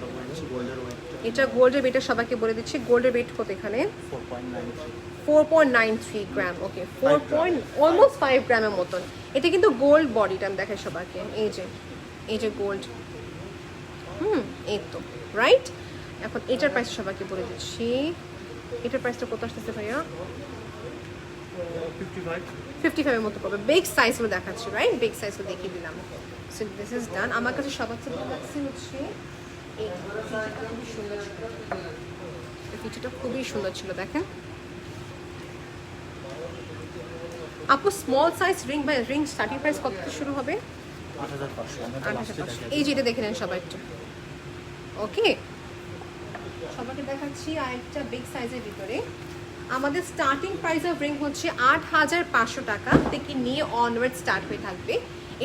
গোল্ডের ওয়েট এটা গোল্ডের ওয়েটটা সবাইকে বলে দিচ্ছি, গোল্ডের ওয়েট কত এখানে? 4.93। 4.93 গ্রাম। ওকে 4 পয়েন্ট অলমোস্ট 5 গ্রামের মতন। এটা কিন্তু গোল্ড বডিটা আমি দেখাই সবাইকে, এই যে গোল্ড, এই তো রাইট। এখন এটার প্রাইস সবাইকে বলে দিচ্ছি, এটার প্রাইসটা কত আসতেছে ভাইয়া? 55। 55 এর মতো পড়বে। বিগ সাইজগুলো দেখাচ্ছি, রাইট? বিগ সাইজগুলো দেখিয়ে দিলাম। So this is done. আমার কাছে সবার থেকে লাগছে হচ্ছে এই ফিচারটা খুবই সুন্দর ছিল। এই ফিচারটা খুবই সুন্দর ছিল, দেখেন আপু। স্মল সাইজ রিং বা রিং স্টার্টিং প্রাইস কত থেকে শুরু হবে? 8,500। আমি তো লাস্টে 8,500। দেখাই। এই যেটা দেখে নেন সবাই একটু, ওকে সবাইকে দেখাচ্ছি। আরেকটা বিগ সাইজের ভিতরে আমাদের স্টার্টিং প্রাইস অফ রিং হচ্ছে 8,500 টাকা থেকে নিয়ে অনওয়ার্ড স্টার্ট হয়ে থাকবে।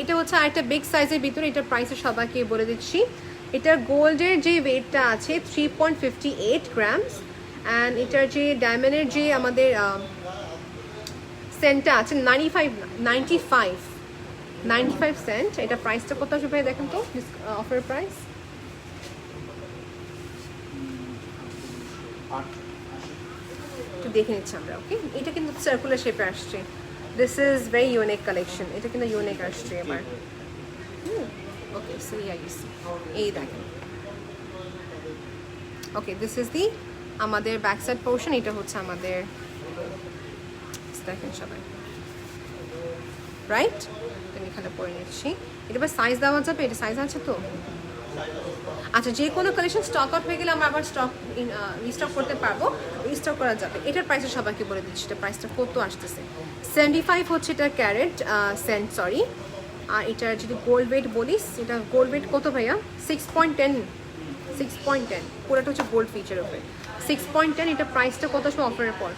এটা হচ্ছে আরেকটা বিগ সাইজের ভিতরে। এটার প্রাইসে সবাইকে বলে দিচ্ছি, এটার গোল্ডের যে ওয়েটটা আছে 3.58 গ্রামস, অ্যান্ড এটার যে ডায়মন্ডের যে আমাদের সেন্টটা আছে 95 সেন্ট। এটা প্রাইসটা কত আসবে ভাই দেখেন তো, অফার প্রাইস? 8। একটু দেখে নিচ্ছি আমরা, ওকে। এটা কিন্তু সার্কুলার শেপে আসছে। This is very unique collection. এটা কিন্তু ইউনিক আসছে এবার। ওকে সো এই দেখেন, ওকে দিস ইজ দি আমাদের ব্যাক সাইড পোর্শন। এটা হচ্ছে আমাদের, দেখেন সবাই রাইট। আমি এখানে পরে নিচ্ছি। এটা বা সাইজ দেওয়া যাবে? এটা সাইজ আছে তো? আচ্ছা, যে কোনো কালেকশন স্টক আউট হয়ে গেলে আমরা আবার স্টক রিস্টক করতে পারবো, রিস্টক করা যাবে। এটার প্রাইসটা সবাইকে বলে দিচ্ছি, এটা প্রাইসটা কত আসতেছে। 75 হচ্ছে এটা ক্যারেট সেন্ট, সরি। আর এটার যদি গোল্ড ওয়েট বলিস, এটা গোল্ড ওয়েট কত ভাইয়া? 6.10। পুরোটা হচ্ছে গোল্ড ফিচার উপরে 6.10। এটা প্রাইসটা কত আসবে অফারের পর?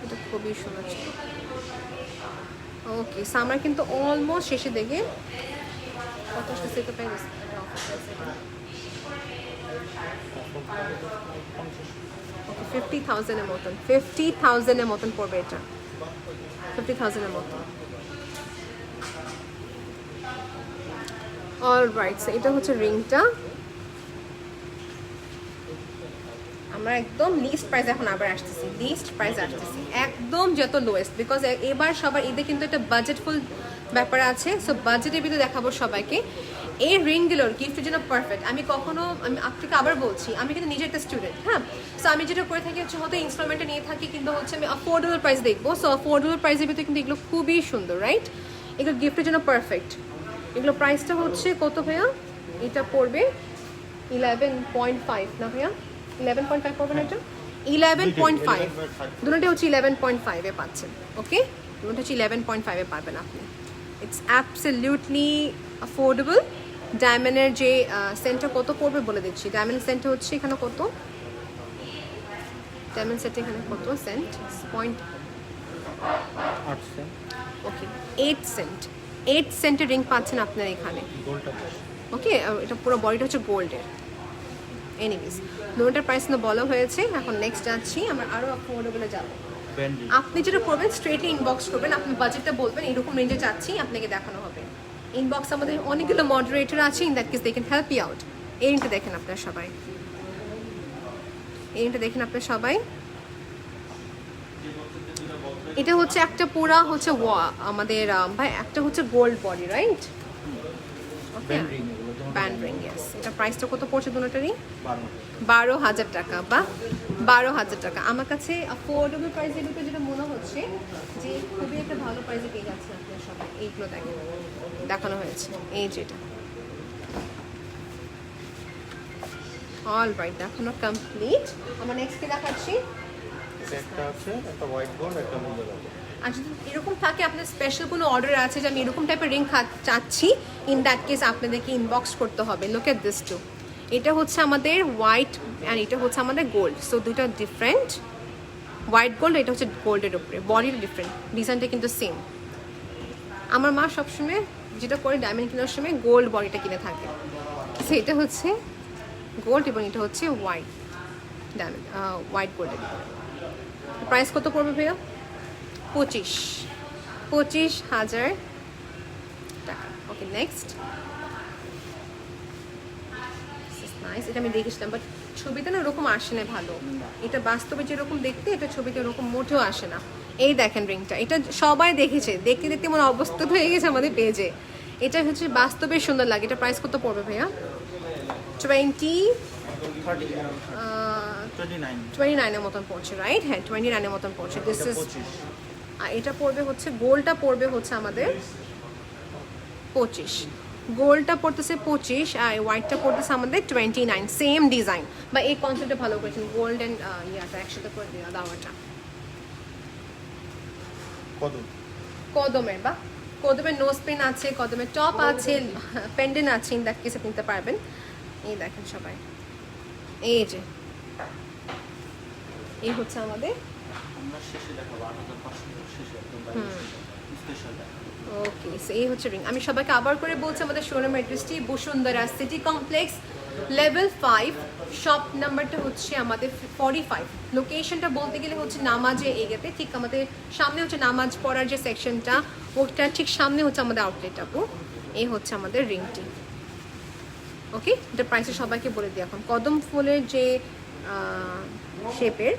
এটা খুবই সুন্দর ছিল। ওকে সো আমরা কিন্তু অলমোস্ট শেষে দেখে কত আসতেছে এটা প্রাইস? এটা অফার প্রাইস এটা। ওকে 50,000 এর মতন, 50,000 এর মতন পড়বে এটা, 50,000 এর মতন। অলরাইট, সো এটা হচ্ছে রিংটা। আমরা একদম লিস্ট প্রাইস এখন আবার আসতেছি, একদম যত লোয়েস্ট, বিকজ এবার সবার ঈদে কিন্তু একটা বাজেটফুল ব্যাপার আছে। সো বাজেটের ভিতরে দেখাবো সবাইকে। এই রিংগুলোর গিফটের জন্য পারফেক্ট। আমি আপনাকে আবার বলছি, আমি কিন্তু নিজে একটা স্টুডেন্ট, হ্যাঁ। সো আমি যেটা করে থাকি হচ্ছে হয়তো ইনস্টলমেন্টে নিয়ে থাকি, কিন্তু হচ্ছে আমি অ্যাফোর্ডেবল প্রাইস দেখবো। সো অ্যাফোর্ডেবল প্রাইসের ভিতরে কিন্তু এগুলো খুবই সুন্দর, রাইট? এগুলো গিফটের জন্য পারফেক্ট। এগুলো প্রাইসটা হচ্ছে কত ভাইয়া? এটা পড়বে 11.5 না ভাইয়া? 11.5 পড়বে না এটা? 11.5। দুটোটাই হচ্ছে 11.5 এ পাচ্ছেন, ওকে। দুটো হচ্ছে 11.5 এ পাবেন আপনি। It's absolutely affordable. ডায়মন্ডের যে সেন্টটা কত পড়বে বলে দিচ্ছি। ডায়মন্ড সেন্টটা হচ্ছে এখানে কত? ডায়মন্ড সেন্ট এখানে কত সেন্ট? 8 সেন্ট। ওকে 8 সেন্ট। 8 সেন্টের রিং পাচ্ছেন আপনার এখানে, গোল্ডটা ওকে। এটা পুরো বডিটা হচ্ছে গোল্ডের। এনিওয়েজ দুটোটার প্রাইস না বলা হয়েছে। এখন নেক্সট যাচ্ছি আমরা আরও অ্যাফোর্ডেবলে যাব। ব্যান্ডি আপনি যেটা করবেন স্ট্রেটলি ইনবক্স করবেন, আপনি বাজেটটা বলবেন এরকম রেঞ্জে চাচ্ছি, আপনাকে দেখানো হবে। ইনবক্স আমাদের অনেকগুলো মডারেটর আছে, in that case they can help you out. এই রিংটা দেখেন আপনারা সবাই, এই রিংটা দেখেন আপনারা সবাই। এটা হচ্ছে একটা পুরা হচ্ছে আমাদের ভাই একটা হচ্ছে গোল্ড বডি, রাইট? ওকে, ব্যান্ড রিং এগুলো যেমন ব্যান্ড রিং, ইয়েস। এটা প্রাইসটা কত পড়ছে দুটোটারই? 12 12,000 টাকা বা 12,000 টাকা। আমার কাছে অ্যাফোর্ডেবল প্রাইসে দুটো যেটা মনে হচ্ছে যে খুবই একটা ভালো প্রাইসে পেয়ে যাচ্ছে আপনারা সবাই। এইগুলো দেখেন দেখানো হয়েছে, এই যেটা অল রাইট দেখানো কমপ্লিট। আমার নেক্সট কি দেখাচ্ছি, একটা আছে, একটা হোয়াইট গোল্ড, একটা মিরর আছে। আর যদি এরকম থাকে আপনার স্পেশাল কোনো অর্ডার আছে যে আমি এরকম টাইপের রিং চাচ্ছি, ইন দ্যাট কেস আপনাদেরকে ইনবক্স করতে হবে। লুক এট দিস টু, এটা হচ্ছে আমাদের হোয়াইট অ্যান্ড এটা হচ্ছে আমাদের গোল্ড, সো দুটো ডিফারেন্ট। হোয়াইট গোল্ড, এটা হচ্ছে গোল্ডের উপরে, বডির ডিফারেন্ট, ডিজাইনটা কিন্তু সেম। আমার মা সবসময় যেটা করে ডায়মন্ড কেনার সময় গোল্ড বডিটা কিনে থাকে, সো এটা হচ্ছে গোল্ড এবং এটা হচ্ছে হোয়াইট ডায়মন্ড, হোয়াইট গোল্ডের। প্রাইস কত পড়বে ভাইয়া? 25,000 টাকা। ওকে, নেক্সট। নাইস, এটা আমি দেখেছিলাম বাট ছবিতে না ওরকম আসে না ভালো। এটা বাস্তবে যেরকম দেখতে, এটা ছবিতে ওরকম মোটেও আসে না। এই দেখেন রিংটা, এটা সবাই দেখেছে, দেখতে দেখতে মনে অবস্থা হয়ে গেছে আমাদের পেজে। এটা হচ্ছে বাস্তবে সুন্দর লাগে। এটা প্রাইস কত পড়বে ভাইয়া? 29 এর মতন পড়ছে, রাইট? হ্যাঁ, 29 এর মতন পড়ছে। দিস ইজ, আর এটা পড়বে হচ্ছে গোল্ডটা পড়বে হচ্ছে আমাদের 25, গোল্ডটা পড়তেছে 25 আর হোয়াইটটা পড়তেছে আমাদের 29। সেম ডিজাইন বা এই কনসেপ্টটা ভালো করেছেন, গোল্ড অ্যান্ড ইয়াটা একসাথে করে দেওয়াটা। কদমের বা কদমের নোজ পিন আছে, কদমের টপ আছে, পেন্ডেন্ট আছে, ইন দ্যাট কেসে নিতে পারবেন। এই দেখেন সবাই, এই যে এই হচ্ছে আমাদের আমরা শেষে দেখাবো 8,500 শেষে একদম স্পেশাল দেখাবো। ওকে, সো এই হচ্ছে রিং। আমি সবাইকে আবার করে বলছি আমাদের শোরুম অ্যাড্রেসটি Bashundhara city complex level 5, shop নাম্বারটা হচ্ছে আমাদের 45। লোকেশনটা বলতে গেলে হচ্ছে নামাজে এগেতে, ঠিক আমাদের সামনে হচ্ছে নামাজ পড়ার যে সেকশনটা, ওটার ঠিক সামনে হচ্ছে আমাদের আউটলেট আপু। এই হচ্ছে আমাদের রিংটি। ওকে, এটা প্রাইসে সবাইকে বলে দিই এখন। কদম ফুলের যে শেপের,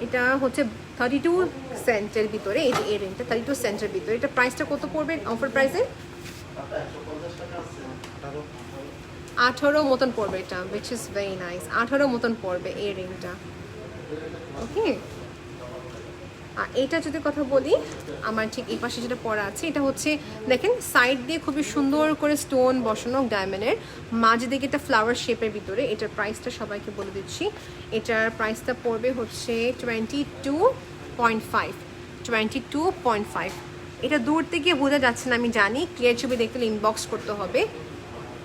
এটা হচ্ছে 32 সেন্টের ভিতরে, এই যে এই রিংটা 32 সেন্টের ভিতরে। এটা প্রাইসটা কত পড়বে অফার প্রাইসে? 18 মতন পড়বে এটা, উইচ ইজ ভেরি নাইস। 18 মতন পড়বে এই রিংটা। ওকে, আর এটা যদি কথা বলি, আমার ঠিক এই পাশে যেটা পড়া আছে, এটা হচ্ছে দেখেন সাইড দিয়ে খুবই সুন্দর করে স্টোন বসানো ডায়মন্ডের, মাঝে দিকে একটা ফ্লাওয়ার শেপের ভিতরে। এটার প্রাইসটা সবাইকে বলে দিচ্ছি, এটার প্রাইসটা পড়বে হচ্ছে 22.5। এটা দূর থেকে বোঝা যাচ্ছে না আমি জানি, ক্লিয়ার ছবি দেখতে ইনবক্স করতে হবে।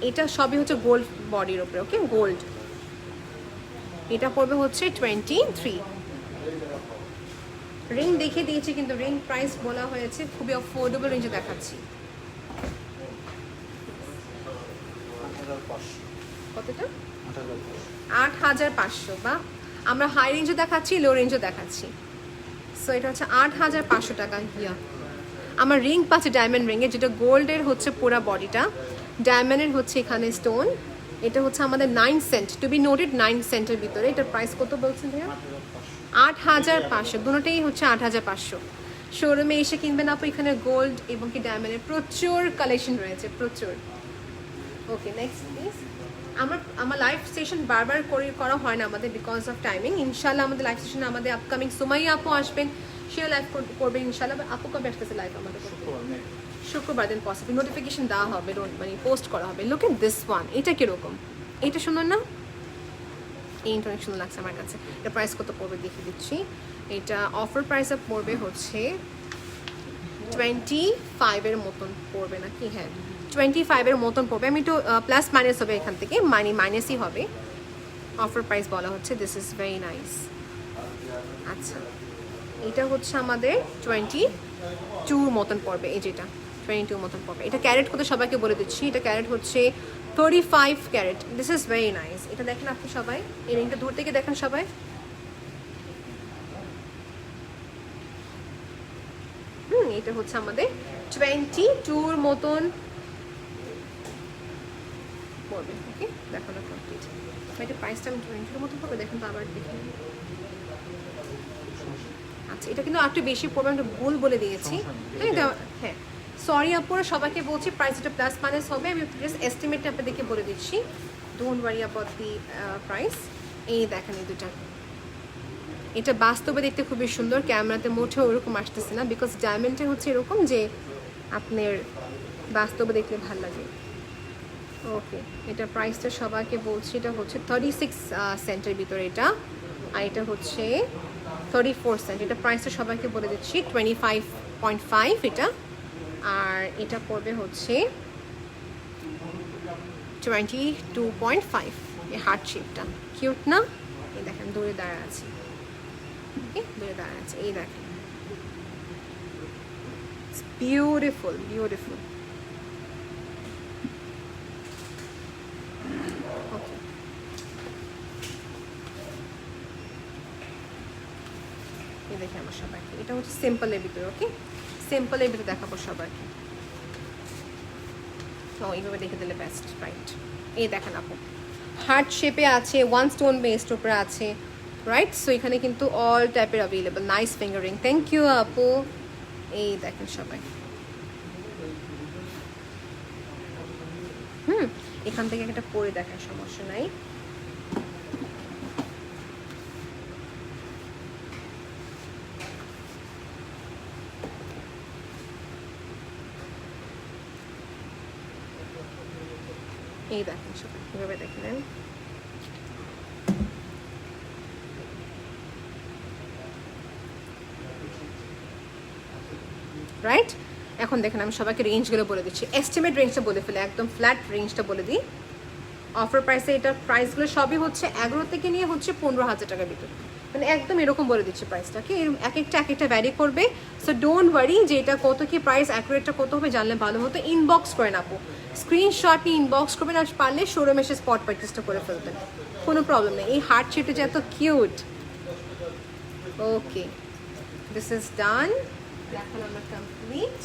এটা সবই হচ্ছে গোল্ড বডির উপরে। ওকে, গোল্ড। এটা পড়বে হচ্ছে 23। রিং দেখে দিয়েছি কিন্তু রিং প্রাইস বলা হয়েছে খুবই অ্যাফোর্ডেবল রেঞ্জে দেখাচ্ছি। কতটা? 8,500। বা আমরা হাই রেঞ্জে দেখাচ্ছি, লো রেঞ্জে দেখাচ্ছি। সো এটা হচ্ছে 8,500 টাকা। হিয়া আমার রিং পাচ্ছে ডায়মন্ড রিংয়ে, যেটা গোল্ডের হচ্ছে পুরা বডিটা, ডায়মন্ডের হচ্ছে এখানে স্টোন। এটা হচ্ছে আমাদের 9 সেন্ট, টু বি নোটেড 9 সেন্টের ভিতরে। এটার প্রাইস কত বলছেন ভাইয়া? 8,500। দুটোটাই হচ্ছে 8,500। শোরুমে এসে কিনবেন আপু, এখানে গোল্ড এবং কি ডায়মন্ডের প্রচুর কালেকশন রয়েছে, প্রচুর। ওকে, নেক্সট প্লিজ। আমার লাইভ সেশন বারবার করা হয় না আমাদের বিকজ অফ টাইমিং। ইনশাল্লাহ আমাদের লাইভ সেশনে আমাদের আপকামিং সুমাইয়া আপু আসবেন, সেও লাইভ করবেন ইনশাল্লাহ। আপু কবে আসতেছে লাইভ আমাদের? শুক্রবার দিন পসিবল, নোটিফিকেশন দেওয়া হবে, মানে পোস্ট করা হবে। লুক এট দিস ওয়ান, এটা কিরকম? এটা সুন্দর না? এই অনেক সুন্দর লাগছে আমার কাছে। এটা প্রাইস কত পড়বে দেখে দিচ্ছি। এটা অফার প্রাইসে পড়বে হচ্ছে 25 মতন পড়বে নাকি? হ্যাঁ, 25 মতন পড়বে। আমি একটু প্লাস মাইনাস হবে এখান থেকে, মাইনাসই হবে। অফার প্রাইস বলা হচ্ছে। This is very nice. আচ্ছা, এটা হচ্ছে আমাদের 22 মতন পড়বে। এই যেটা 22 মতন পড়বে। এটা ক্যারেট কত সবাইকে বলে দিচ্ছি। এটা ক্যারেট হচ্ছে 35 carat. This is very nice. এটা দেখেন আপনি সবাই, এই রিংটা দূর থেকে দেখেন সবাই। এটা হচ্ছে আমাদের 22 মতন পড়বে। ওকে, দেখানো কমপ্লিট। এটা প্রাইসটা আমি 20 মতন পড়বে, দেখেন তো আবার দেখি। আচ্ছা, এটা কিন্তু একটু বেশি পড়বে, আমি ভুল বলে দিয়েছি। হ্যাঁ, সরি আপুরা, সবাইকে বলছি প্রাইসটা প্লাস মাইনাস হবে, আমি জাস্ট এস্টিমেটটা আপনাদেরকে বলে দিচ্ছি। Don't worry about the price. এই দেখেন এই দুটা, এটা বাস্তবে দেখতে খুবই সুন্দর, ক্যামেরাতে মোটেও ওরকম আসতেছে না, বিকজ ডায়মন্ডটা হচ্ছে এরকম যে আপনার বাস্তবে দেখলে ভালো লাগে। ওকে, এটা প্রাইসটা সবাইকে বলছি, এটা হচ্ছে 36 সেন্টের ভিতরে এটা, আর এটা হচ্ছে 34 সেন্ট। এটা প্রাইসটা সবাইকে বলে দিচ্ছি 25.5 এটা, আর এটা পড়বে হচ্ছে 22.5। এই হার্ট শেপটা কিউট না? এই দেখেন দূরে দাঁড়া আছে, ওকে দূরে দাঁড়া আছে, এই দেখেন বিউটিফুল বিউটিফুল। ওকে, এই দেখে আমার সবাইকে, এটা হচ্ছে সিম্পলের ভিতরে। ওকে, সিম্পলের ভিতরে দেখাবো সবাইকে। ও, এইভাবে দেখে দিলে বেস্ট, রাইট। এই দেখেন আপু, হার্ট শেপে আছে, 1 স্টোন বেসড উপরে আছে, রাইট। সো এখানে কিন্তু অল টাইপের available. Nice fingering, thank you আপু। এই দেখেন সবাই, এখান থেকে একটা পরে দেখেন, সমস্যা নাই। এই দেখেন সবাই, এভাবে দেখলেন, রাইট। এখন দেখেন আমি সবাইকে রেঞ্জগুলো বলে দিচ্ছি, এস্টিমেট রেঞ্জটা বলে ফেলে, একদম ফ্ল্যাট রেঞ্জটা বলে দিই। অফার প্রাইসে এটার প্রাইসগুলো সবই হচ্ছে 11 থেকে নিয়ে হচ্ছে 15,000 টাকার ভিতরে, মানে একদম এরকম বলে দিচ্ছি প্রাইসটাকে। এক একটা ভ্যারি করবে। সো ডোন্ট ওয়ারি যে এটা কত কি প্রাইস, অ্যাকুরেটটা কত হবে জানলে ভালো হতো। ইনবক্স করেন আপু, স্ক্রিনশট নিয়ে ইনবক্স করবেন, আর পারলে শোরুমে এসে স্পট পারচেসটা করে ফেলবেন, কোনো প্রবলেম নেই। এই হার্ট শেপটা যে এত cute. Okay, this is done, এখন আমরা কমপ্লিট।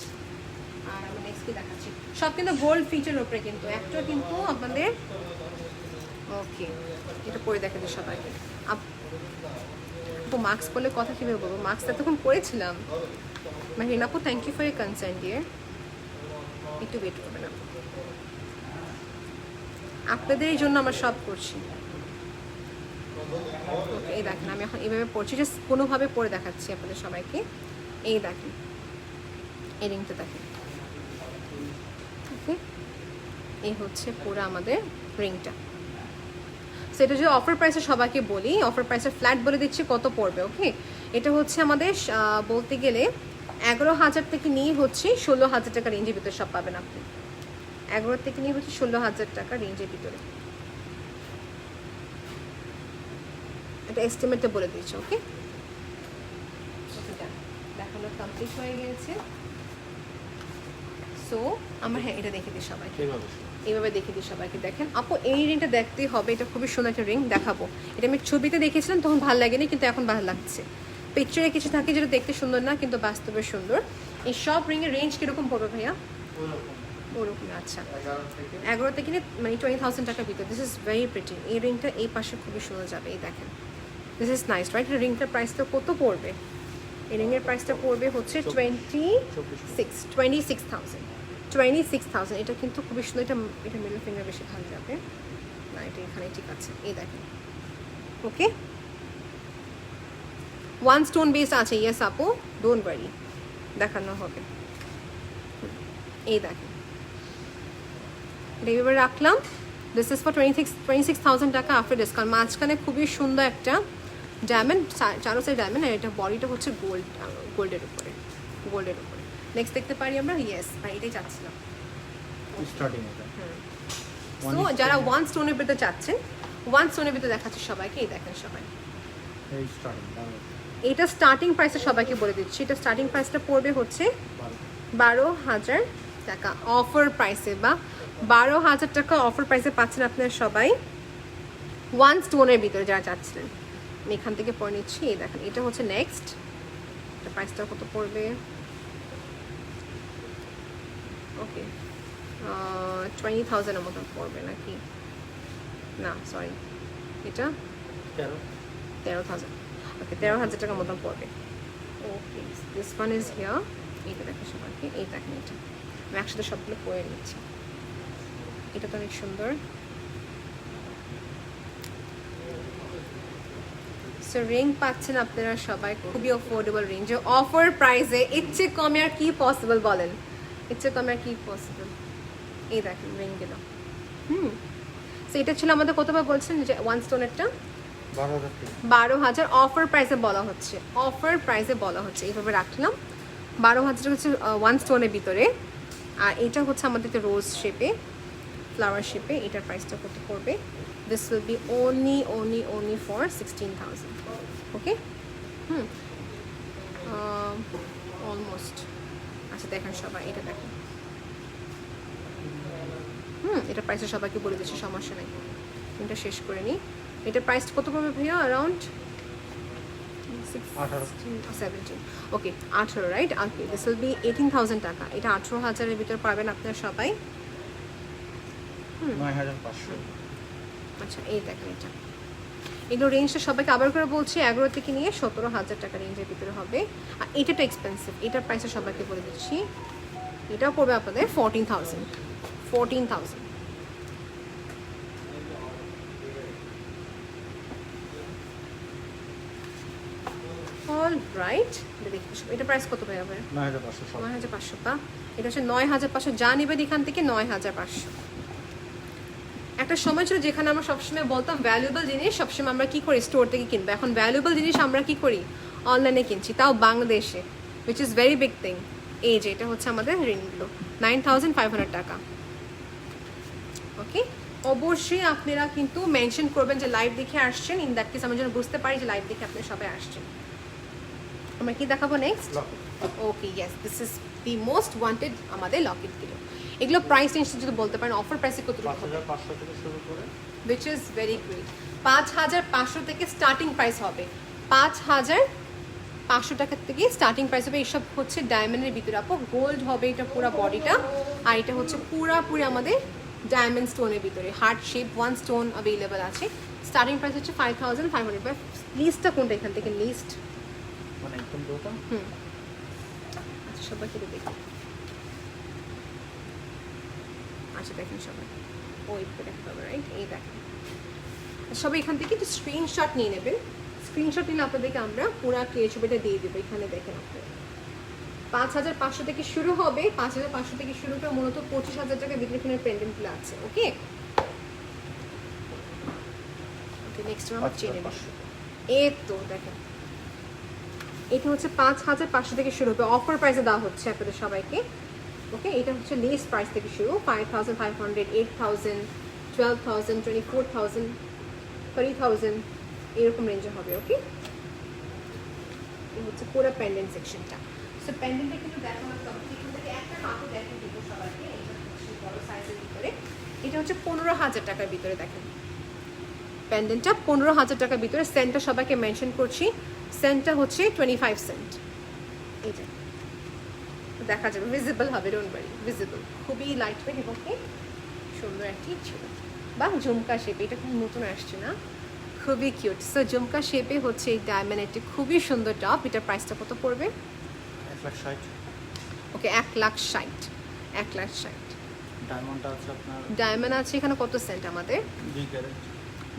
আর আমরা নেক্সট কি দেখাচ্ছি, সব কিন্তু গোল্ড ফিচার উপরে, কিন্তু একটা কিন্তু আপনাদের। ওকে, এটা পরে দেখাচ্ছি সবাইকে। আপু মাস্ক পরলে কথা কীভাবে বলবো, মাস্ক এতক্ষণ পরেছিলাম। মাহিনা আপু, thank you for your concern dear. একটু ওয়েট করবেন আপু, আপনাদের এই জন্য আমরা সব করছি। ওকে, এই দেখেন আমি এখন এইভাবে পড়ছি, জাস্ট কোনোভাবে পরে দেখাচ্ছি আপনাদের সবাইকে। এই দেখেন, এই রিংটা দেখেন। ওকে, এই হচ্ছে পুরো আমাদের রিংটা। সেটা যে অফার প্রাইসে সবাইকে বলি, অফার প্রাইসে ফ্ল্যাট বলে দিচ্ছি কত পড়বে। ওকে, এটা হচ্ছে আমাদের বলতে গেলে 11,000 থেকে নিয়ে হচ্ছে 16,000 টাকা রেঞ্জের ভিতরে সব পাবেন আপনি। 11 থেকে নিয়ে হচ্ছে 16,000 টাকা রেঞ্জের ভিতরে, এটা এস্টিমেটে বলে দিচ্ছি। ওকে, দেখানো কমপ্লিট হয়ে গিয়েছে। সো আমরা হ্যাঁ এটা দেখে দিই সবাইকে, এইভাবে দেখে দিই সবাইকে। দেখেন আপু, এই রিংটা দেখতেই হবে, এটা খুবই সুন্দর একটা রিং। দেখাবো, এটা আমি ছবিতে দেখেছিলাম তখন ভালো লাগেনি, কিন্তু এখন ভালো লাগছে। পিকচারে কিছু থাকে যেটা দেখতে সুন্দর না, কিন্তু বাস্তবে সুন্দর। এই সব রিংয়ের রেঞ্জ কীরকম পড়বে ভাইয়া? ওরকম, আচ্ছা 11 থেকে মানে 20,000 টাকার ভিতরে। This is very pretty. এই রিংটা এই পাশে খুবই সুন্দর যাবে, এই দেখেন, দিস ইজ নাইস, রাইট। রিংটার প্রাইসটা কত পড়বে? এই রিংয়ের প্রাইসটা পড়বে হচ্ছে 26,000। এটা কিন্তু খুবই সুন্দর, এটা মিডল ফিঙ্গার বেশি ভালো যাবে না, এটা এখানে ঠিক আছে। এই দেখেন, ওকে, 1 স্টোন বেস আছে। ইয়েস আপু, ডোন্ট ওয়ারি, দেখানো হবে। এই দেখেন, এটা এবার রাখলাম। দিস ইজ ফর 26,000 টাকা আফটার ডিসকাউন্ট। মাঝখানে খুবই সুন্দর একটা ডায়মন্ড, চারো সাইড ডায়মন্ড, আর এটা বডিটা হচ্ছে গোল্ডের উপরে। নেক্সট দেখতে পারি আমরা। ইয়েস ভাই, এটাই চাচ্ছিলাম। সো যারা 1 স্টোনের ভিতরে চাচ্ছেন, 1 স্টোনের ভিতরে দেখাচ্ছি সবাইকে। এই দেখেন সবাই, এটা স্টার্টিং প্রাইসে সবাইকে বলে দিচ্ছি। এটা স্টার্টিং প্রাইসটা পড়বে হচ্ছে 12,000 টাকা অফার প্রাইসে, বা 12,000 টাকা অফার প্রাইসে পাচ্ছেন আপনারা সবাই 1 স্টোনের ভিতরে যারা চাচ্ছিলেন। আমি এখান থেকে পরে নিচ্ছি। এই দেখেন, এটা হচ্ছে নেক্সট, এটা প্রাইসটা কত পড়বে? ওকে 20,000 এর মতন পড়বে নাকি, না সরি এটা 13,000, ওকে 13,000 টাকার মতন পড়বে। Okay this one is here, এইটা দেখো সবাইকে, এই দেখেন এটা আমি একসাথে সবগুলো পরে নিচ্ছি। এটা তো অনেক সুন্দর। সো রিং পাচ্ছেন আপনারা সবাই খুবই অফোর্ডেবল রেঞ্জে, অফার প্রাইসে। এর চেয়ে কমে আর কি পসিবল বলেন, এর চেয়ে কমে আর কি পসিবল। এই দেখেন রিংগুলো। সো এটা ছিল আমাদের কতবার বলছেন যে ওয়ান স্টোনেরটা 12,000 অফার প্রাইসে বলা হচ্ছে, অফার প্রাইসে বলা হচ্ছে। এইভাবে রাখলাম 12,000 হচ্ছে ওয়ান স্টোনের ভিতরে। আর এটা হচ্ছে আমাদের রোজ শেপে, ফ্লাওয়ার শেপে। এটার প্রাইসটা কত পড়বে? This will be only for 16,000। Okay almost. আচ্ছা দেখেন সবাই এটা দেখেন, এটা প্রাইসটা সবাইকে বলে দিচ্ছি, সমস্যা নেই। এটা শেষ করে নিই। এটার প্রাইস কত পড়বে ভাইয়া? Around 17, okay 18, right? Okay this will be 18,000 টাকা। এটা 18,000-এর ভিতরে পাবেন আপনারা সবাই। 9,500। আচ্ছা এই দেখেন এটা, এগুলো রেঞ্জটা সবাইকে আবার করে বলছি 11 থেকে নিয়ে 17,000 টাকা রেঞ্জের ভিতরে হবে। আর এটা তো এক্সপেন্সিভ, এটার প্রাইসটা সবাইকে বলে দিচ্ছি। এটাও পড়বে আপনাদের 14,000। অল রাইট, এটা প্রাইস কত ভাই হবে? 9,500 পা। এটা হচ্ছে 9,500, যা নেবেন এখান থেকে 9,500। একটা সময় ছিল যেখানে আমরা সবসময় বলতাম ভ্যালুয়েবল জিনিস সবসময় আমরা কি করি স্টোর থেকে কিনবো, এখন ভ্যালুয়েবল জিনিস আমরা কি করি অনলাইনে কিনছি, তাও বাংলাদেশে, which is very big thing. এই যে এটা হচ্ছে আমাদের রিংগুলো 9,500 টাকা। ওকে অবশ্যই আপনারা কিন্তু মেনশন করবেন যে লাইভ দেখে আসছেন, ইন দ্যাট কেস আমরা যেন বুঝতে পারি যে লাইভ দেখে আপনারা সবাই আসছেন। আমরা কি দেখাবো next? Okay yes, this is the most wanted আমাদের লকেটগুলো। এগুলো প্রাইস রেঞ্জ যদি বলতে পারেন অফার প্রাইসে কত? 5,500 থেকে শুরু করে, which is very great। 5,500 থেকে স্টার্টিং প্রাইস হবে, 5,500 টাকা থেকে স্টার্টিং প্রাইস হবে। এইসব হচ্ছে ডায়মন্ডের ভিতরে, আপু গোল্ড হবে এটা পুরো বডিটা, আর এটা হচ্ছে পুরোপুরি আমাদের ডায়মন্ড স্টোনের ভিতরে, heart shape one stone available আছে। স্টার্টিং প্রাইস হচ্ছে 5,500। লিস্টটা কোনটা এখান থেকে? লিস্ট মানে একদম দুটো। আচ্ছা সবাইকে দেখি। আচ্ছা দেখেন সবাই, ওই দেখতে হবে রাইট? এই দেখেন সবাই এখান থেকে একটু স্ক্রিনশট নিয়ে নেবেন। স্ক্রিনশট নিলে আপনাদেরকে আমরা পুরো ক্লিয়ার ছবিটা দিয়ে দেবো। এখানে দেখেন আপনারা 5,500 থেকে শুরু হবে, 5,500 থেকে শুরু করে মূলত 25,000 টাকা বিক্রি করে পেন্ডেন্টগুলো আছে। ওকে ওকে নেক্সট আমরা চেয়ে নেব। এই তো দেখেন এটা হচ্ছে 5,500 থেকে শুরু হবে, অফার প্রাইসে দেওয়া হচ্ছে আপনাদের সবাইকে। ওকে এটা হচ্ছে লিস্ট প্রাইস থেকে শুরু, 5,500, 8,000, 12,000, 24,000, 30,000 এরকম রেঞ্জে হবে। ওকে এই হচ্ছে পুরো পেন্ডেন্ট সেকশনটা। সো পেন্ডেন্টটা কিন্তু দেখানো কমপ্লিট হতে একটা মাত্র দেখেন দিব সবাইকে। এটা হচ্ছে বড় সাইজের ভিতরে, এটা হচ্ছে 15,000 টাকার ভিতরে। দেখেন পেন্ডেন্টটা 15,000 টাকার ভিতরে। সেন্টটা সবাইকে মেনশন করছি, সেন্টটা হচ্ছে 25 সেন্ট। এই যে দেখা যাবে, ভিজিবল হবে, ডোন্ট ওয়ারি, ভিজিবল। খুবই লাইট ওয়েট এবং কি সুন্দর একটি ছিল, বা ঝুমকা শেপে। এটা খুব নতুন আসছে না, খুবই কিউট। সো ঝুমকা শেপে হচ্ছে এই ডায়মন্ড একটি খুবই সুন্দর টপ। এটার প্রাইসটা কত পড়বে? 1,60,000। ওকে 1,60,000, 1,60,000। ডায়মন্ডটা আছে আপনার, ডায়মন্ড আছে এখানে কত সেন্ট আমাদের? 2 ক্যারেট।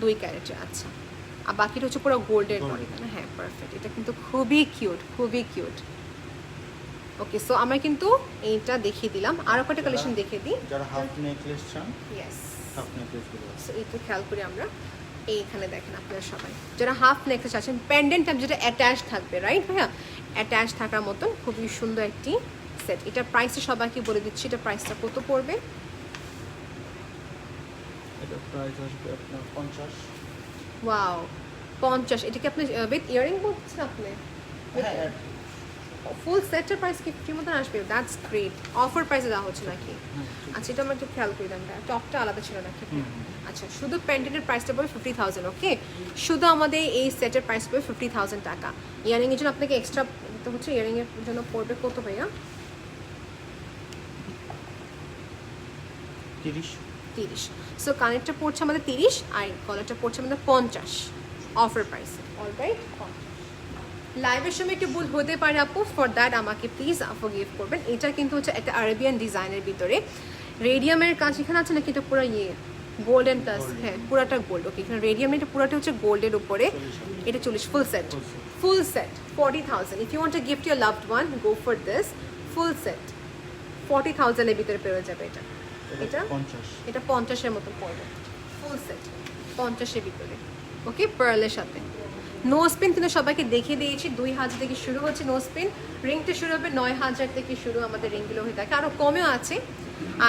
2 ক্যারেটে। আচ্ছা আর বাকিটা হচ্ছে পুরো গোল্ডের বডি, হ্যাঁ পারফেক্ট। এটা কিন্তু খুবই কিউট, খুবই কিউট। ওকে সো আমরা কিন্তু এইটা দেখিয়ে দিলাম, আরো কয়টা কালেকশন দেখিয়ে দিই। যারা হাফ নেকলেস চান, ইয়েস হাফ নেকলেসগুলো আছে। সো এইটা খেয়াল করি আমরা। এইখানে দেখেন আপনারা সবাই যারা হাফ নেকলেস আছেন, পেন্ডেন্ট যেটা অ্যাটাচ থাকবে, রাইট ভাইয়া? অ্যাটাচ থাকার মতন খুবই সুন্দর একটি সেট। এটার প্রাইসটা সবাইকে বলে দিচ্ছি, এটা প্রাইসটা কত পড়বে? এটা প্রাইস আসবে আপনার 50। ওয়াও 50। এটাকে আপনি উইথ ইয়ারিং বলছেন আপনি? হ্যাঁ ফুল সেটের প্রাইস কি 50 মতন আসবে? That's great. অফার প্রাইসে দেওয়া হচ্ছে নাকি? আচ্ছা এটা আমরা একটু খেয়াল করি দাম, টপটা আলাদা ছিল নাকি? আচ্ছা শুধু প্যান্টের প্রাইসটা পড়বে 50,000। ওকে শুধু আমাদের এই সেটের প্রাইস পড়বে 50,000 টাকা। ইয়ারিংয়ের জন্য আপনাকে এক্সট্রা তো হচ্ছে, ইয়ারিংয়ের জন্য পড়বে কত ভাইয়া? 30 সো কানেরটা পড়ছে আমাদের 30 আর কলারটা পড়ছে আমাদের 50 অফার প্রাইসে। অলরাইট, লাইভের সময় একটু ভুল হতে পারে আপু, ফর দ্যাট আমাকে প্লিজ ফরগিভ করবেন। এটা কিন্তু হচ্ছে একটা আরবিয়ান ডিজাইনের ভিতরে রেডিয়ামের কাজ এখানে আছে নাকি, এটা পুরো গোল্ডেন প্লাস, হ্যাঁ পুরাটা গোল্ড। ওকে, এখানে রেডিয়াম এটা পুরাটা হচ্ছে গোল্ডের উপরে, এটা 40 full set 40,000। If you want to gift your loved one, go for this full set 40,000 এর ভিতরে পেয়ে যাবে। এটা 50-এর মতো পড়বে, ফুল সেট 50-এর ভিতরে। ওকে, পার্লের সাথে নোজ পিন কিন্তু সবাইকে দেখিয়ে দিয়েছি, 2,000 থেকে শুরু হচ্ছে নোজ পিন। রিংটা শুরু হবে 9,000 থেকে শুরু, আমাদের রিংগুলো হয়ে থাকে, আরও কমেও আছে।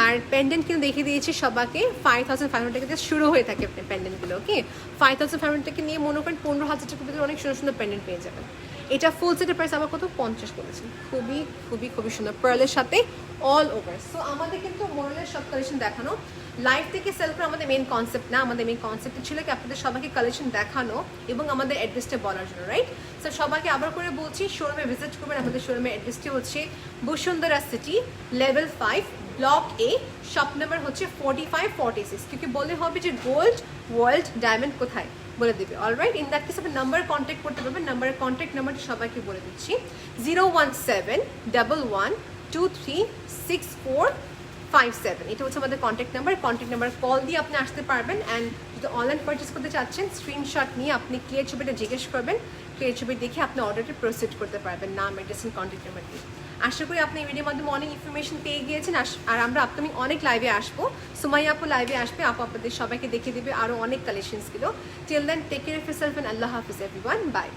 আর পেন্ডেন্ট কিন্তু দেখিয়ে দিয়েছি সবাইকে 5,500 টাকা দিয়ে শুরু হয়ে থাকে পেন্ডেন্টগুলো। ওকে, 5,500 টাকা নিয়ে মনে করেন 15,000 টাকার ভিতরে অনেক সুন্দর সুন্দর পেন্ডেন্ট পেয়ে যাবেন। এটা ফুল সেটের প্রাইস আবার কত, 50 বলেছেন। খুবই খুবই খুবই সুন্দর পার্লের সাথে অল ওভার। সো আমাদের কিন্তু মোরালের সব কালেকশন দেখানো, লাইভ থেকে সেল করা আমাদের মেন কনসেপ্ট না। আমাদের মেন কনসেপ্ট ছিল কি আপনাদের সবাইকে কালেকশন দেখানো এবং আমাদের অ্যাড্রেসটা বলার জন্য, রাইট? সো সবাইকে আবার করে বলছি, শোরুমে ভিজিট করবেন। আমাদের শোরুমের অ্যাড্রেসটি হচ্ছে বসুন্ধরা সিটি, লেভেল 5, ব্লক এ, শপ নাম্বার হচ্ছে 4546। কিন্তু বললে হবে যে গোল্ড ওয়ার্ল্ড ডায়মন্ড কোথায়, বলে দেবে। অলরাইট, ইন দ্যাট কেস আপনি নাম্বার কন্ট্যাক্ট করতে পারবেন। নাম্বারের কন্ট্যাক্ট নাম্বারটি সবাইকে বলে দিচ্ছি, 01711236457। এটা হচ্ছে আমাদের contact number. Contact number call দিয়ে আপনি আসতে পারবেন। অ্যান্ড যদি অনলাইন পারচেস করতে চাচ্ছেন, স্ক্রিনশট নিয়ে আপনি ক্লিয়ার ছবিটা জিজ্ঞেস করবেন, ক্লিয়ার ছবি দেখে আপনি অর্ডারটি প্রসিড করতে পারবেন, নাম, অ্যাড্রেস এন্ড কন্ট্যাক্ট নাম্বার দিয়ে। আশা করি আপনি এই ভিডিওর মাধ্যমে অনেক ইনফরমেশন পেয়ে গিয়েছেন। আর আমরা আপকামিং অনেক লাইভে আসবো, সুমাইয়া আপু লাইভে আসবে, আপু আপনাদের সবাইকে দেখিয়ে দেবে আরও অনেক কালেকশনসগুলো। Till then, take care of yourself and আল্লাহ হাফিজ এভরিওয়ান, বাই।